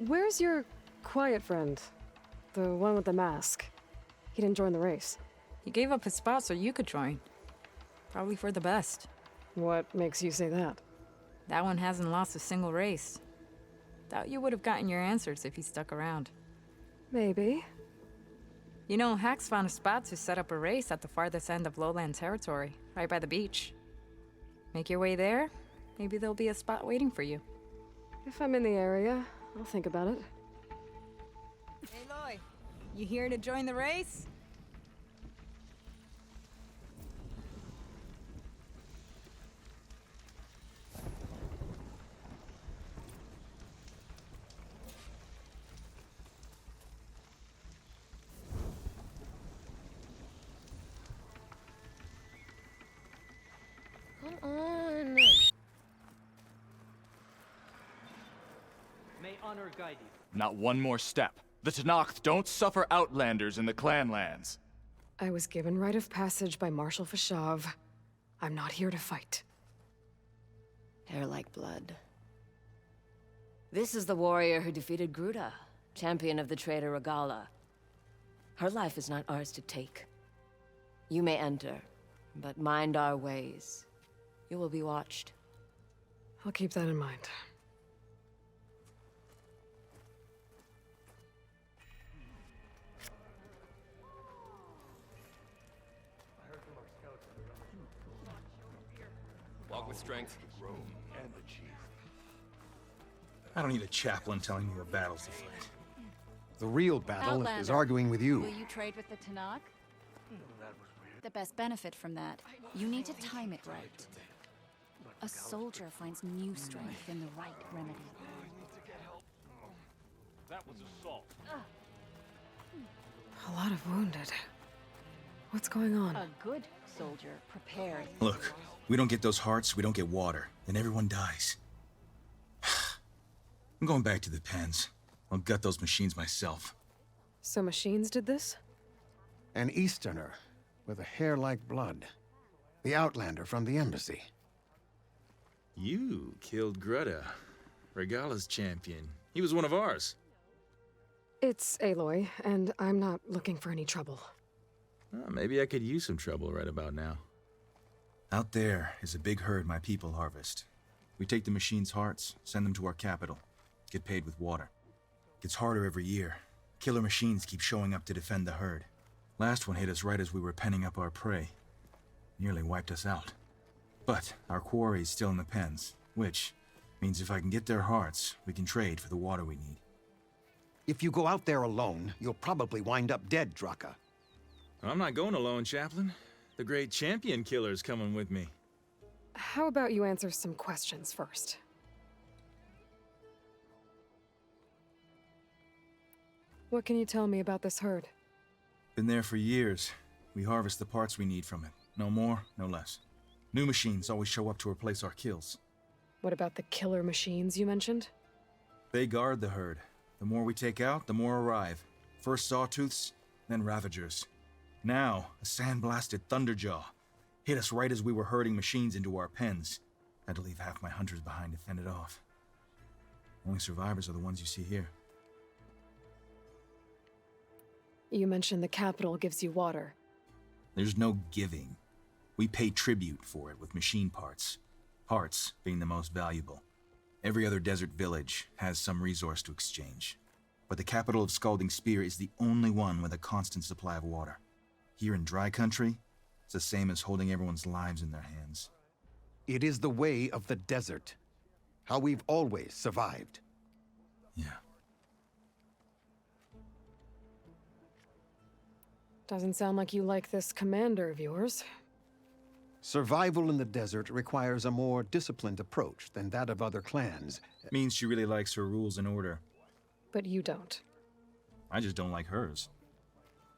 Where's your quiet friend? The one with the mask. He didn't join the race. He gave up his spot so you could join. Probably for the best. What makes you say that? That one hasn't lost a single race. Doubt you would have gotten your answers if he stuck around. Maybe. You know, Hax found a spot to set up a race at the farthest end of lowland territory, right by the beach. Make your way there, maybe there'll be a spot waiting for you. If I'm in the area, I'll think about it. Aloy, you here to join the race? Come on. May honor guide you. Not one more step. The Tenakth don't suffer outlanders in the clanlands. I was given rite of passage by Marshal Fashav. I'm not here to fight. Hair like blood. This is the warrior who defeated Gruta, champion of the traitor Regalla. Her life is not ours to take. You may enter, but mind our ways. You will be watched. I'll keep that in mind. Walk with strength. I don't need a chaplain telling me what battles to fight. The real battle is Outlander, arguing with you. Will you trade with the Tanakh? The best benefit from that, you need to time it right. A soldier finds new strength in the right remedy. That was assault. A lot of wounded. What's going on? A good soldier prepared. Look, we don't get those hearts, we don't get water, then everyone dies. I'm going back to the pens. I'll gut those machines myself. So machines did this? An Easterner with a hair like blood. The Outlander from the embassy. You killed Greta, Regalla's champion. He was one of ours. It's Aloy, and I'm not looking for any trouble. Maybe I could use some trouble right about now. Out there is a big herd my people harvest. We take the machines' hearts, send them to our capital, get paid with water. Gets harder every year. Killer machines keep showing up to defend the herd. Last one hit us right as we were penning up our prey. Nearly wiped us out. But our quarry is still in the pens, which means if I can get their hearts, we can trade for the water we need. If you go out there alone, you'll probably wind up dead, Draka. I'm not going alone, Chaplain. The great champion killer's coming with me. How about you answer some questions first? What can you tell me about this herd? Been there for years. We harvest the parts we need from it. No more, no less. New machines always show up to replace our kills. What about the killer machines you mentioned? They guard the herd. The more we take out, the more arrive. First sawtooths, then ravagers. Now, a sandblasted thunderjaw. Hit us right as we were herding machines into our pens. Had to leave half my hunters behind to fend it off. Only survivors are the ones you see here. You mentioned the capital gives you water. There's no giving. We pay tribute for it with machine parts. Parts being the most valuable. Every other desert village has some resource to exchange. But the capital of Scalding Spear is the only one with a constant supply of water. Here in dry country, it's the same as holding everyone's lives in their hands. It is the way of the desert. How we've always survived. Yeah. Doesn't sound like you like this commander of yours. Survival in the desert requires a more disciplined approach than that of other clans. Means she really likes her rules and order. But you don't. I just don't like hers.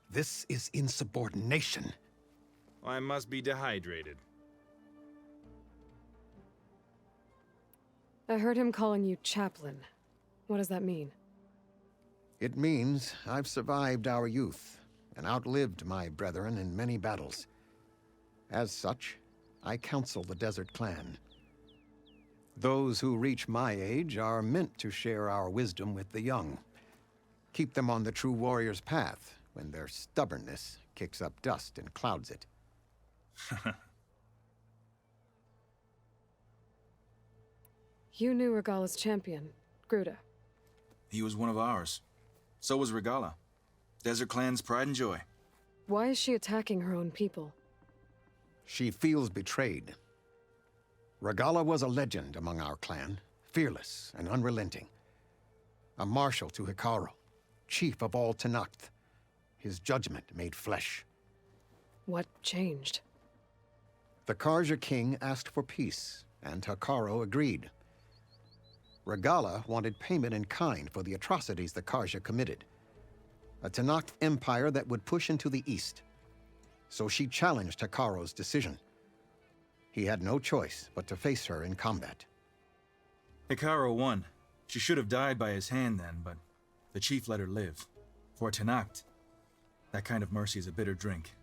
This is insubordination. I must be dehydrated. I heard him calling you chaplain. What does that mean? It means I've survived our youth and outlived my brethren in many battles. As such, I counsel the Desert Clan. Those who reach my age are meant to share our wisdom with the young. Keep them on the true warrior's path when their stubbornness kicks up dust and clouds it. You knew Regalla's champion, Gruda. He was one of ours. So was Regalla. Desert Clan's pride and joy. Why is she attacking her own people? She feels betrayed. Regalla was a legend among our clan, fearless and unrelenting. A marshal to Hekarro, chief of all Tenakth. His judgment made flesh. What changed? The Karja king asked for peace, and Hekarro agreed. Regalla wanted payment in kind for the atrocities the Karja committed. A Tenakth empire that would push into the east. So she challenged Hekarro's decision. He had no choice but to face her in combat. Hekarro won. She should have died by his hand then, but the chief let her live. For Tenakth, that kind of mercy is a bitter drink.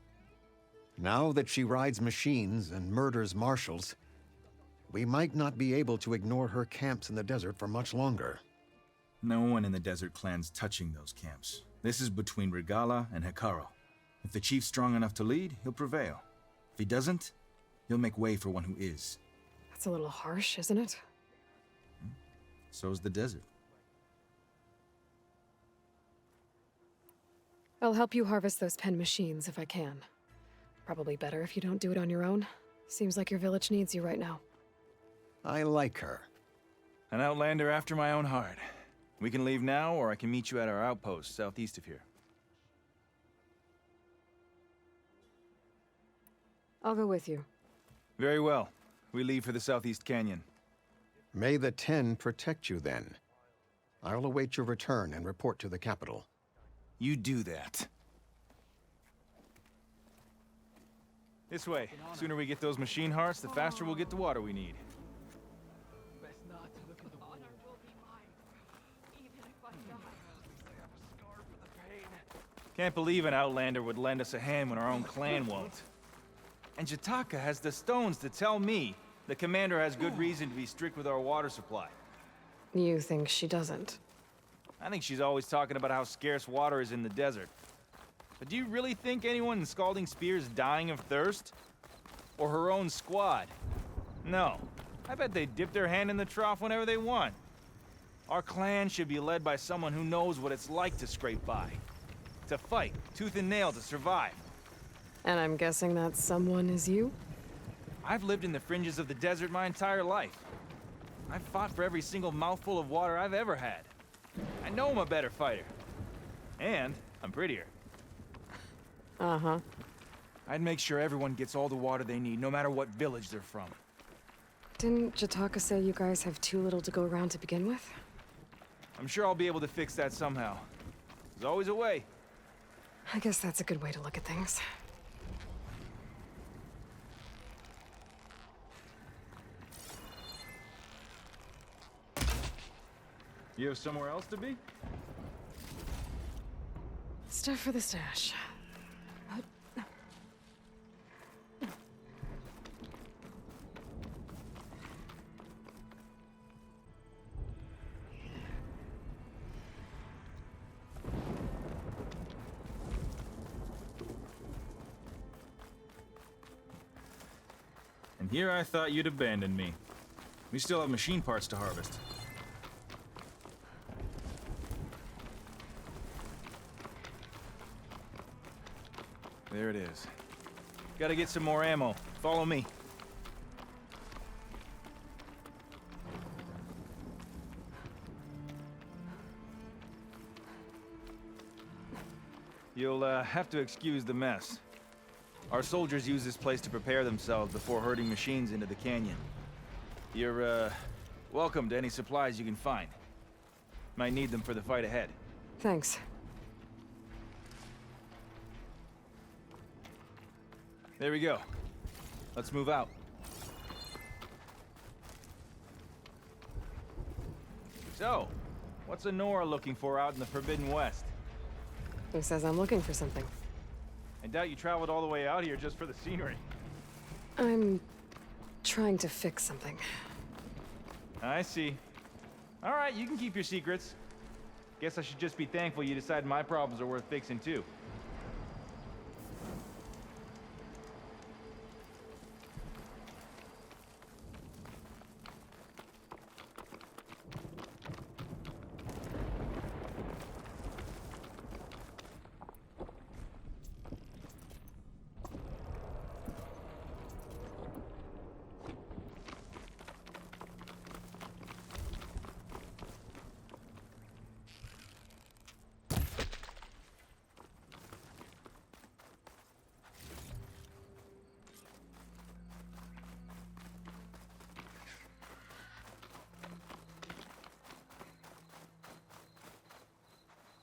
Now that she rides machines and murders marshals, we might not be able to ignore her camps in the desert for much longer. No one in the Desert Clan's touching those camps. This is between Regalla and Hekarro. If the chief's strong enough to lead, he'll prevail. If he doesn't, he'll make way for one who is. That's a little harsh, isn't it? So's the desert. I'll help you harvest those pen machines if I can. Probably better if you don't do it on your own. Seems like your village needs you right now. I like her. An outlander after my own heart. We can leave now, or I can meet you at our outpost southeast of here. I'll go with you. Very well. We leave for the Southeast Canyon. May the Ten protect you then. I'll await your return and report to the capital. You do that. This way. The sooner we get those machine hearts, the faster we'll get the water we need. Can't believe an outlander would lend us a hand when our own clan won't. And Jataka has the stones to tell me the commander has good reason to be strict with our water supply. You think she doesn't? I think she's always talking about how scarce water is in the desert. But do you really think anyone in Scalding Spear is dying of thirst? Or her own squad? No. I bet they dip their hand in the trough whenever they want. Our clan should be led by someone who knows what it's like to scrape by. To fight, tooth and nail to survive. And I'm guessing that someone is you? I've lived in the fringes of the desert my entire life. I've fought for every single mouthful of water I've ever had. I know I'm a better fighter. And I'm prettier. Uh-huh. I'd make sure everyone gets all the water they need, no matter what village they're from. Didn't Jataka say you guys have too little to go around to begin with? I'm sure I'll be able to fix that somehow. There's always a way. I guess that's a good way to look at things. You have somewhere else to be? Stuff for the stash. And here I thought you'd abandon me. We still have machine parts to harvest. There it is. Gotta get some more ammo. Follow me. You'll have to excuse the mess. Our soldiers use this place to prepare themselves before herding machines into the canyon. You're, welcome to any supplies you can find. Might need them for the fight ahead. Thanks. There we go. Let's move out. So, what's Honora looking for out in the Forbidden West? Who says I'm looking for something? I doubt you traveled all the way out here just for the scenery. I'm trying to fix something. I see. All right, you can keep your secrets. Guess I should just be thankful you decided my problems are worth fixing too.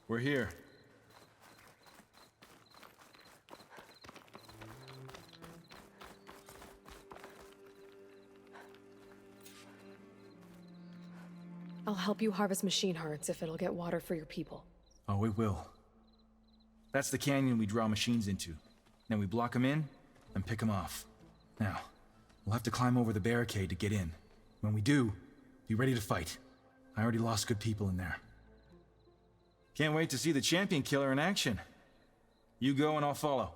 We're here. I'll help you harvest machine hearts if it'll get water for your people. Oh, it will. That's the canyon we draw machines into. Then we block them in and pick them off. Now, we'll have to climb over the barricade to get in. When we do, be ready to fight. I already lost good people in there. Can't wait to see the champion killer in action. You go and I'll follow.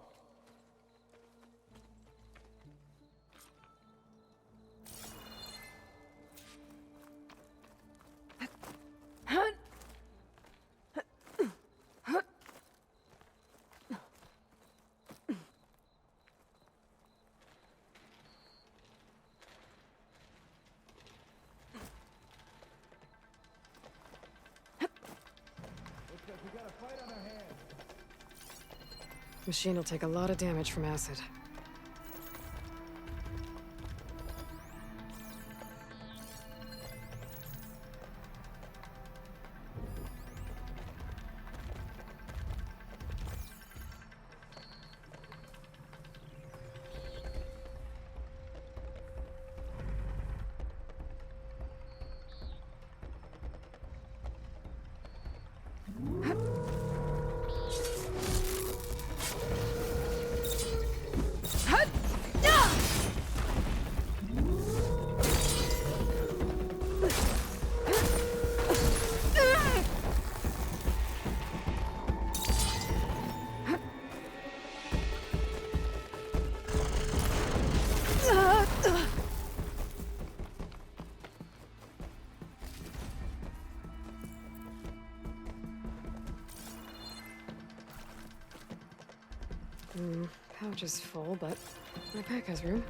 Machine will take a lot of damage from acid. Pouch is full, but my pack has room.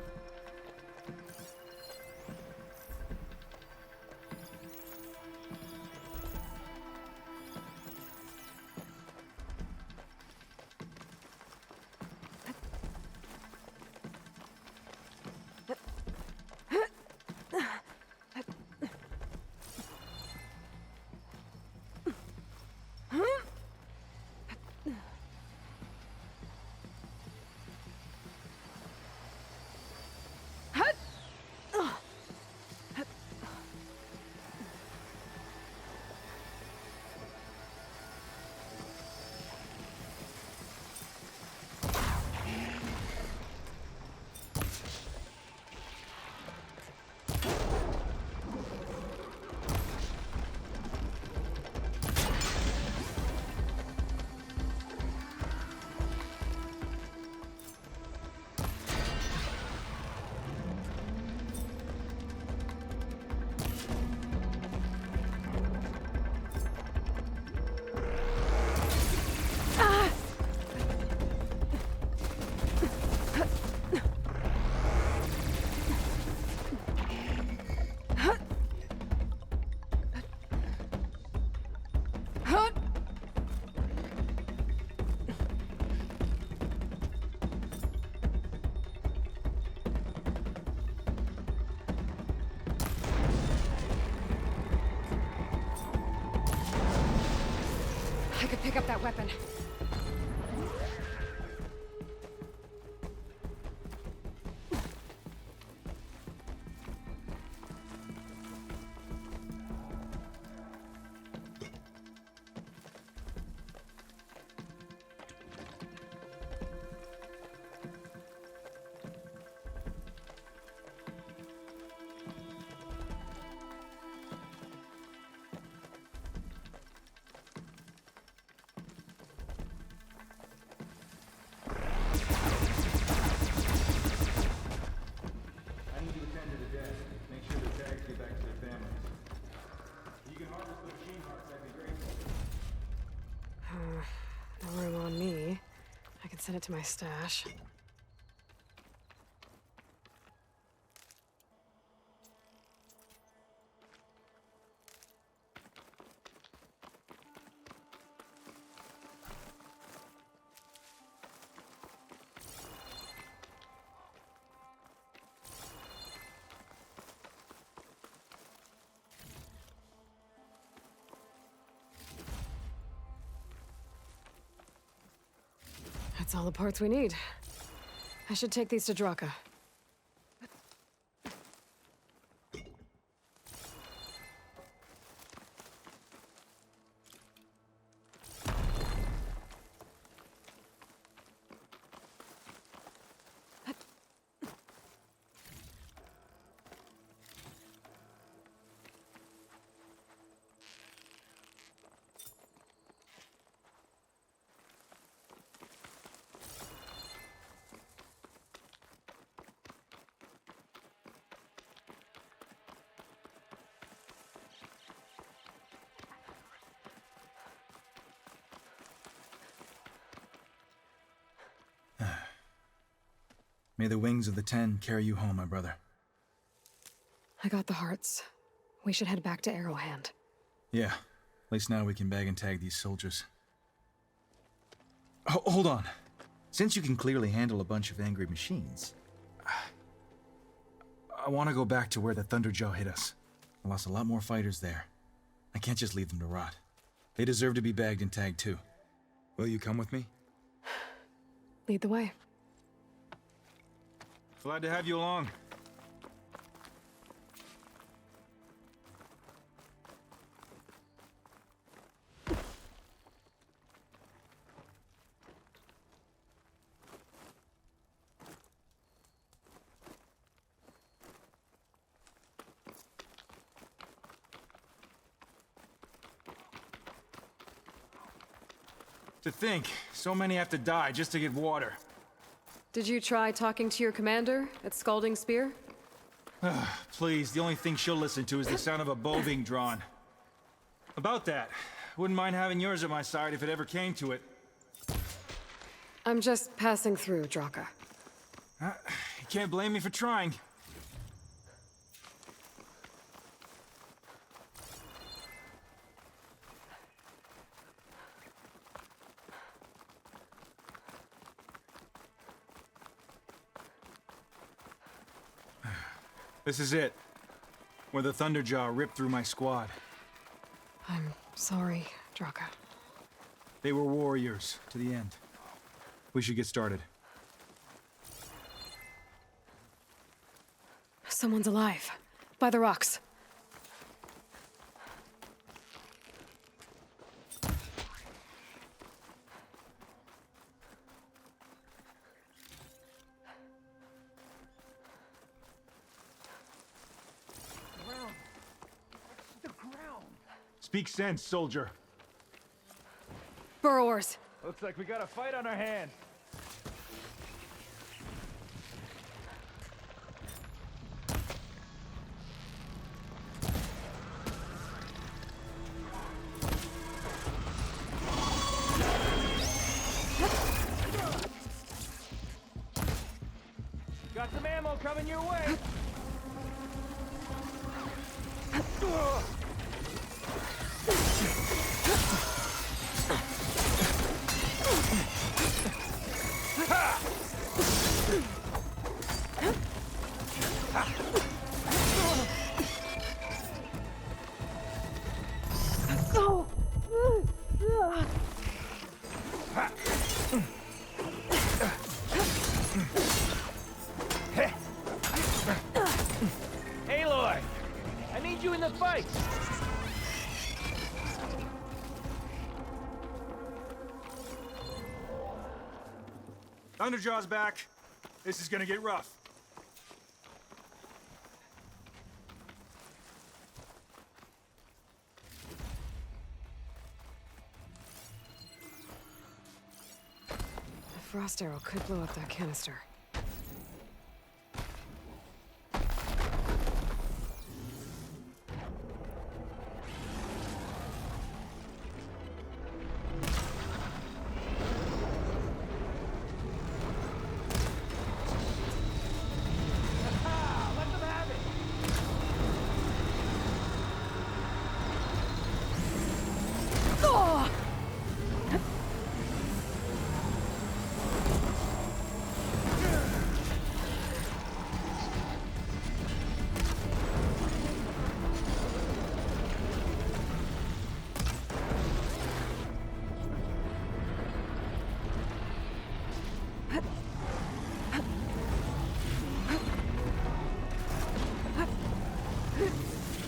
pick up that weapon. No room on me. I can send it to my stash. That's all the parts we need. I should take these to Draka. May the wings of the 10 carry you home, my brother. I got the hearts. We should head back to Arrowhand. Yeah, at least now we can bag and tag these soldiers. Hold on. Since you can clearly handle a bunch of angry machines, I want to go back to where the Thunderjaw hit us. I lost a lot more fighters there. I can't just leave them to rot. They deserve to be bagged and tagged too. Will you come with me? Lead the way. Glad to have you along. To think, so many have to die just to get water. Did you try talking to your commander at Scalding Spear? Please, the only thing she'll listen to is the sound of a bow being drawn. About that, wouldn't mind having yours at my side if it ever came to it. I'm just passing through, Draka. You can't blame me for trying. This is it, where the Thunderjaw ripped through my squad. I'm sorry, Draka. They were warriors to the end. We should get started. Someone's alive. By the rocks. Speak sense, soldier. Burrowers. Looks like we got a fight on our hands. Got some ammo coming your way. Aloy! I need you in the fight! Thunderjaw's back. This is gonna get rough. The frost arrow could blow up that canister.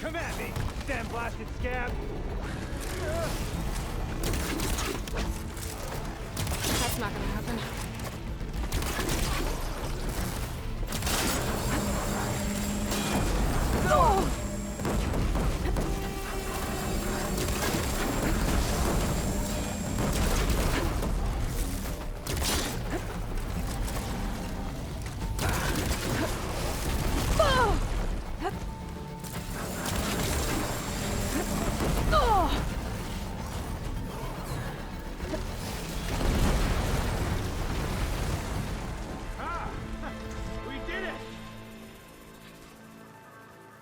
Come at me, damn blasted scab! That's not gonna happen.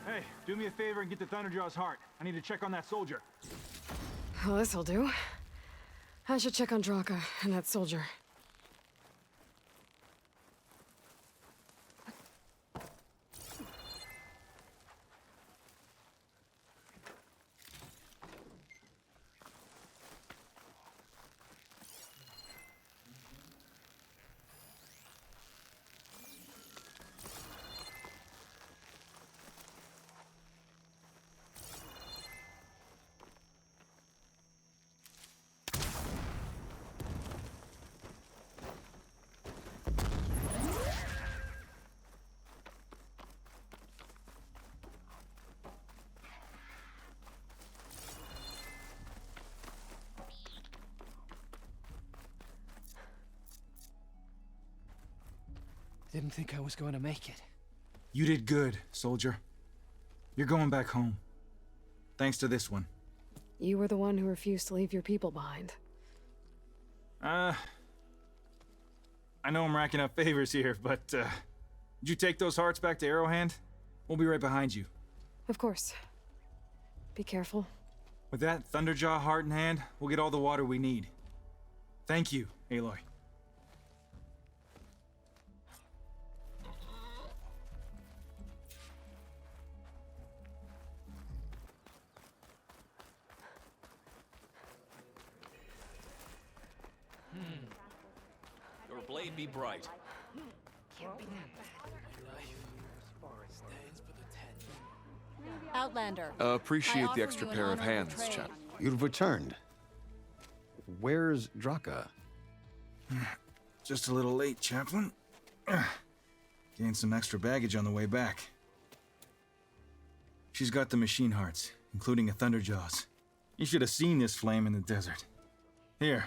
Hey, do me a favor and get the Thunderjaw's heart. I need to check on that soldier. Well, this'll do. I should check on Draka and that soldier. Didn't think I was going to make it. You did good, soldier. You're going back home. Thanks to this one. You were the one who refused to leave your people behind. I know I'm racking up favors here, but, did you take those hearts back to Arrowhand? We'll be right behind you. Of course. Be careful. With that Thunderjaw heart in hand, we'll get all the water we need. Thank you, Aloy. Your blade be bright. Can't be that bad. Outlander. Appreciate the extra pair of hands, chap. You've returned. Where's Draka? Just a little late, Chaplain. Gained some extra baggage on the way back. She's got the machine hearts, including a Thunderjaws. You should have seen this flame in the desert. Here.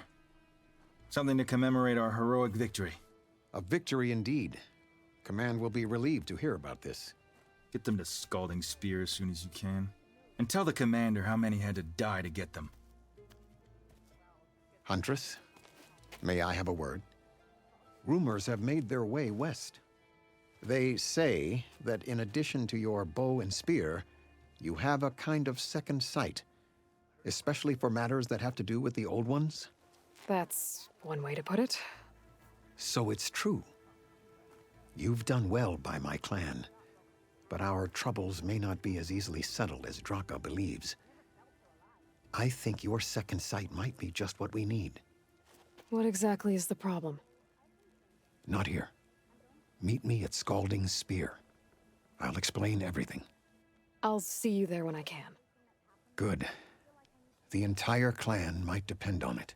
Something to commemorate our heroic victory. A victory indeed. Command will be relieved to hear about this. Get them to Scalding Spear as soon as you can. And tell the commander how many had to die to get them. Huntress, may I have a word? Rumors have made their way west. They say that in addition to your bow and spear, you have a kind of second sight, especially for matters that have to do with the old ones. That's one way to put it. So it's true. You've done well by my clan, but our troubles may not be as easily settled as Draka believes. I think your second sight might be just what we need. What exactly is the problem? Not here. Meet me at Scalding Spear. I'll explain everything. I'll see you there when I can. Good. The entire clan might depend on it.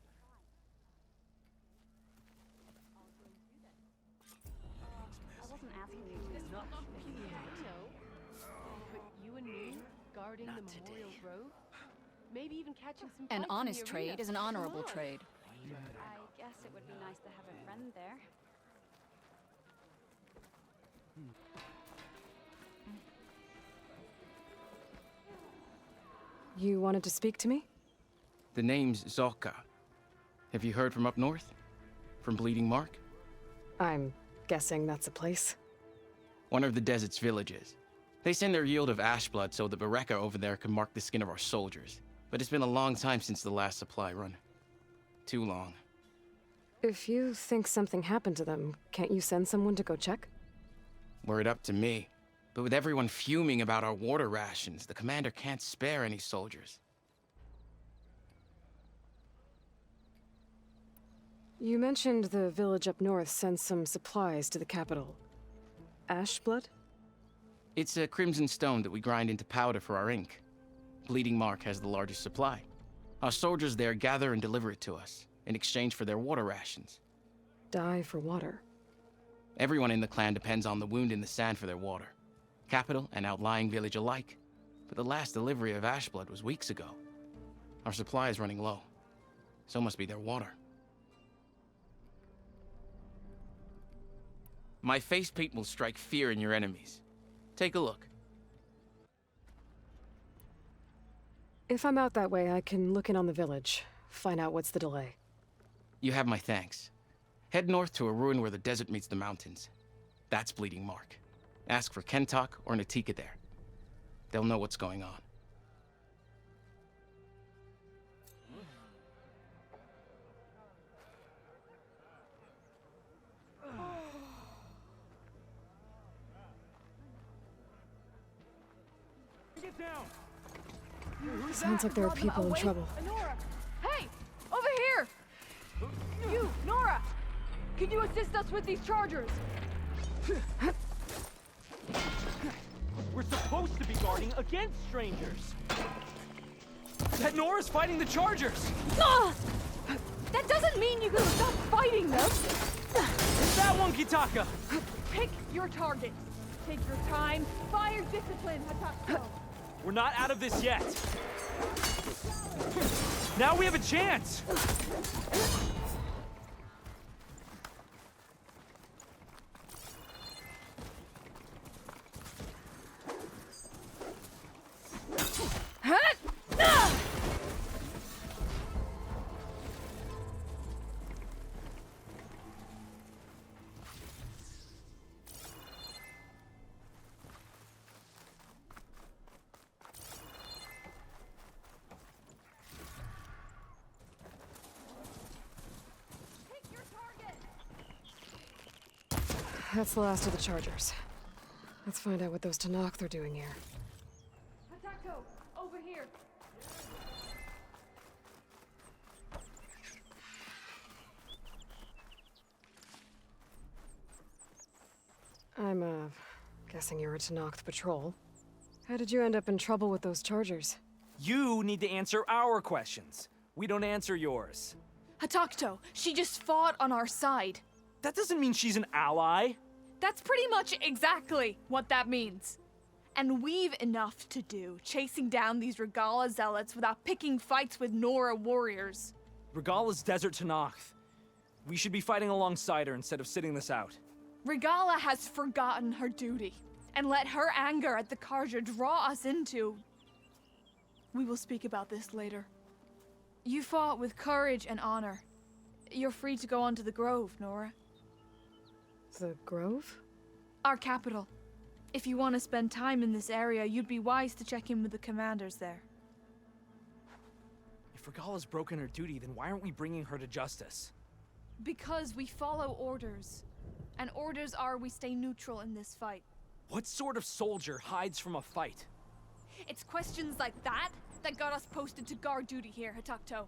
Maybe even catching some An fights in honest the trade arena. is an honorable Come on. trade. I guess it would be nice to have a friend there. You wanted to speak to me? The name's Zolka. Have you heard from up north? From Bleeding Mark? I'm guessing that's a place. One of the desert's villages. They send their yield of ash blood so the Bereka over there can mark the skin of our soldiers. But it's been a long time since the last supply run. Too long. If you think something happened to them, can't you send someone to go check? Were it up to me. But with everyone fuming about our water rations, the commander can't spare any soldiers. You mentioned the village up north sends some supplies to the capital. Ash blood? It's a crimson stone that we grind into powder for our ink. Bleeding Mark has the largest supply. Our soldiers there gather and deliver it to us, in exchange for their water rations. Die for water. Everyone in the clan depends on the wound in the sand for their water. Capital and outlying village alike. But the last delivery of ash blood was weeks ago. Our supply is running low. So must be their water. My face paint will strike fear in your enemies. Take a look. If I'm out that way, I can look in on the village, find out what's the delay. You have my thanks. Head north to a ruin where the desert meets the mountains. That's Bleeding Mark. Ask for Kentok or Natika there. They'll know what's going on. Get down! Sounds like there are people in trouble. Nora! Hey! Over here! You, Nora! Can you assist us with these chargers? We're supposed to be guarding against strangers. That Nora's fighting the Chargers! Ah! That doesn't mean you can stop fighting them! It's that one, Kitaka! Pick your targets. Take your time. Fire discipline, Hatatsu. We're not out of this yet. Now we have a chance! That's the last of the chargers. Let's find out what those Tanakh are doing here. Hatakto, over here. I'm, guessing you're a Tanakh patrol. How did you end up in trouble with those chargers? You need to answer our questions. We don't answer yours. Hatakto, she just fought on our side. That doesn't mean she's an ally. That's pretty much exactly what that means. And we've enough to do chasing down these Regalla zealots without picking fights with Nora warriors. Regalla's desert Tanakh. We should be fighting alongside her instead of sitting this out. Regalla has forgotten her duty and let her anger at the Karja draw us into... We will speak about this later. You fought with courage and honor. You're free to go on to the Grove, Nora. The Grove? Our capital. If you want to spend time in this area, you'd be wise to check in with the commanders there. If Regalla's broken her duty, then why aren't we bringing her to justice? Because we follow orders. And orders are we stay neutral in this fight. What sort of soldier hides from a fight? It's questions like that that got us posted to guard duty here, Hatakto.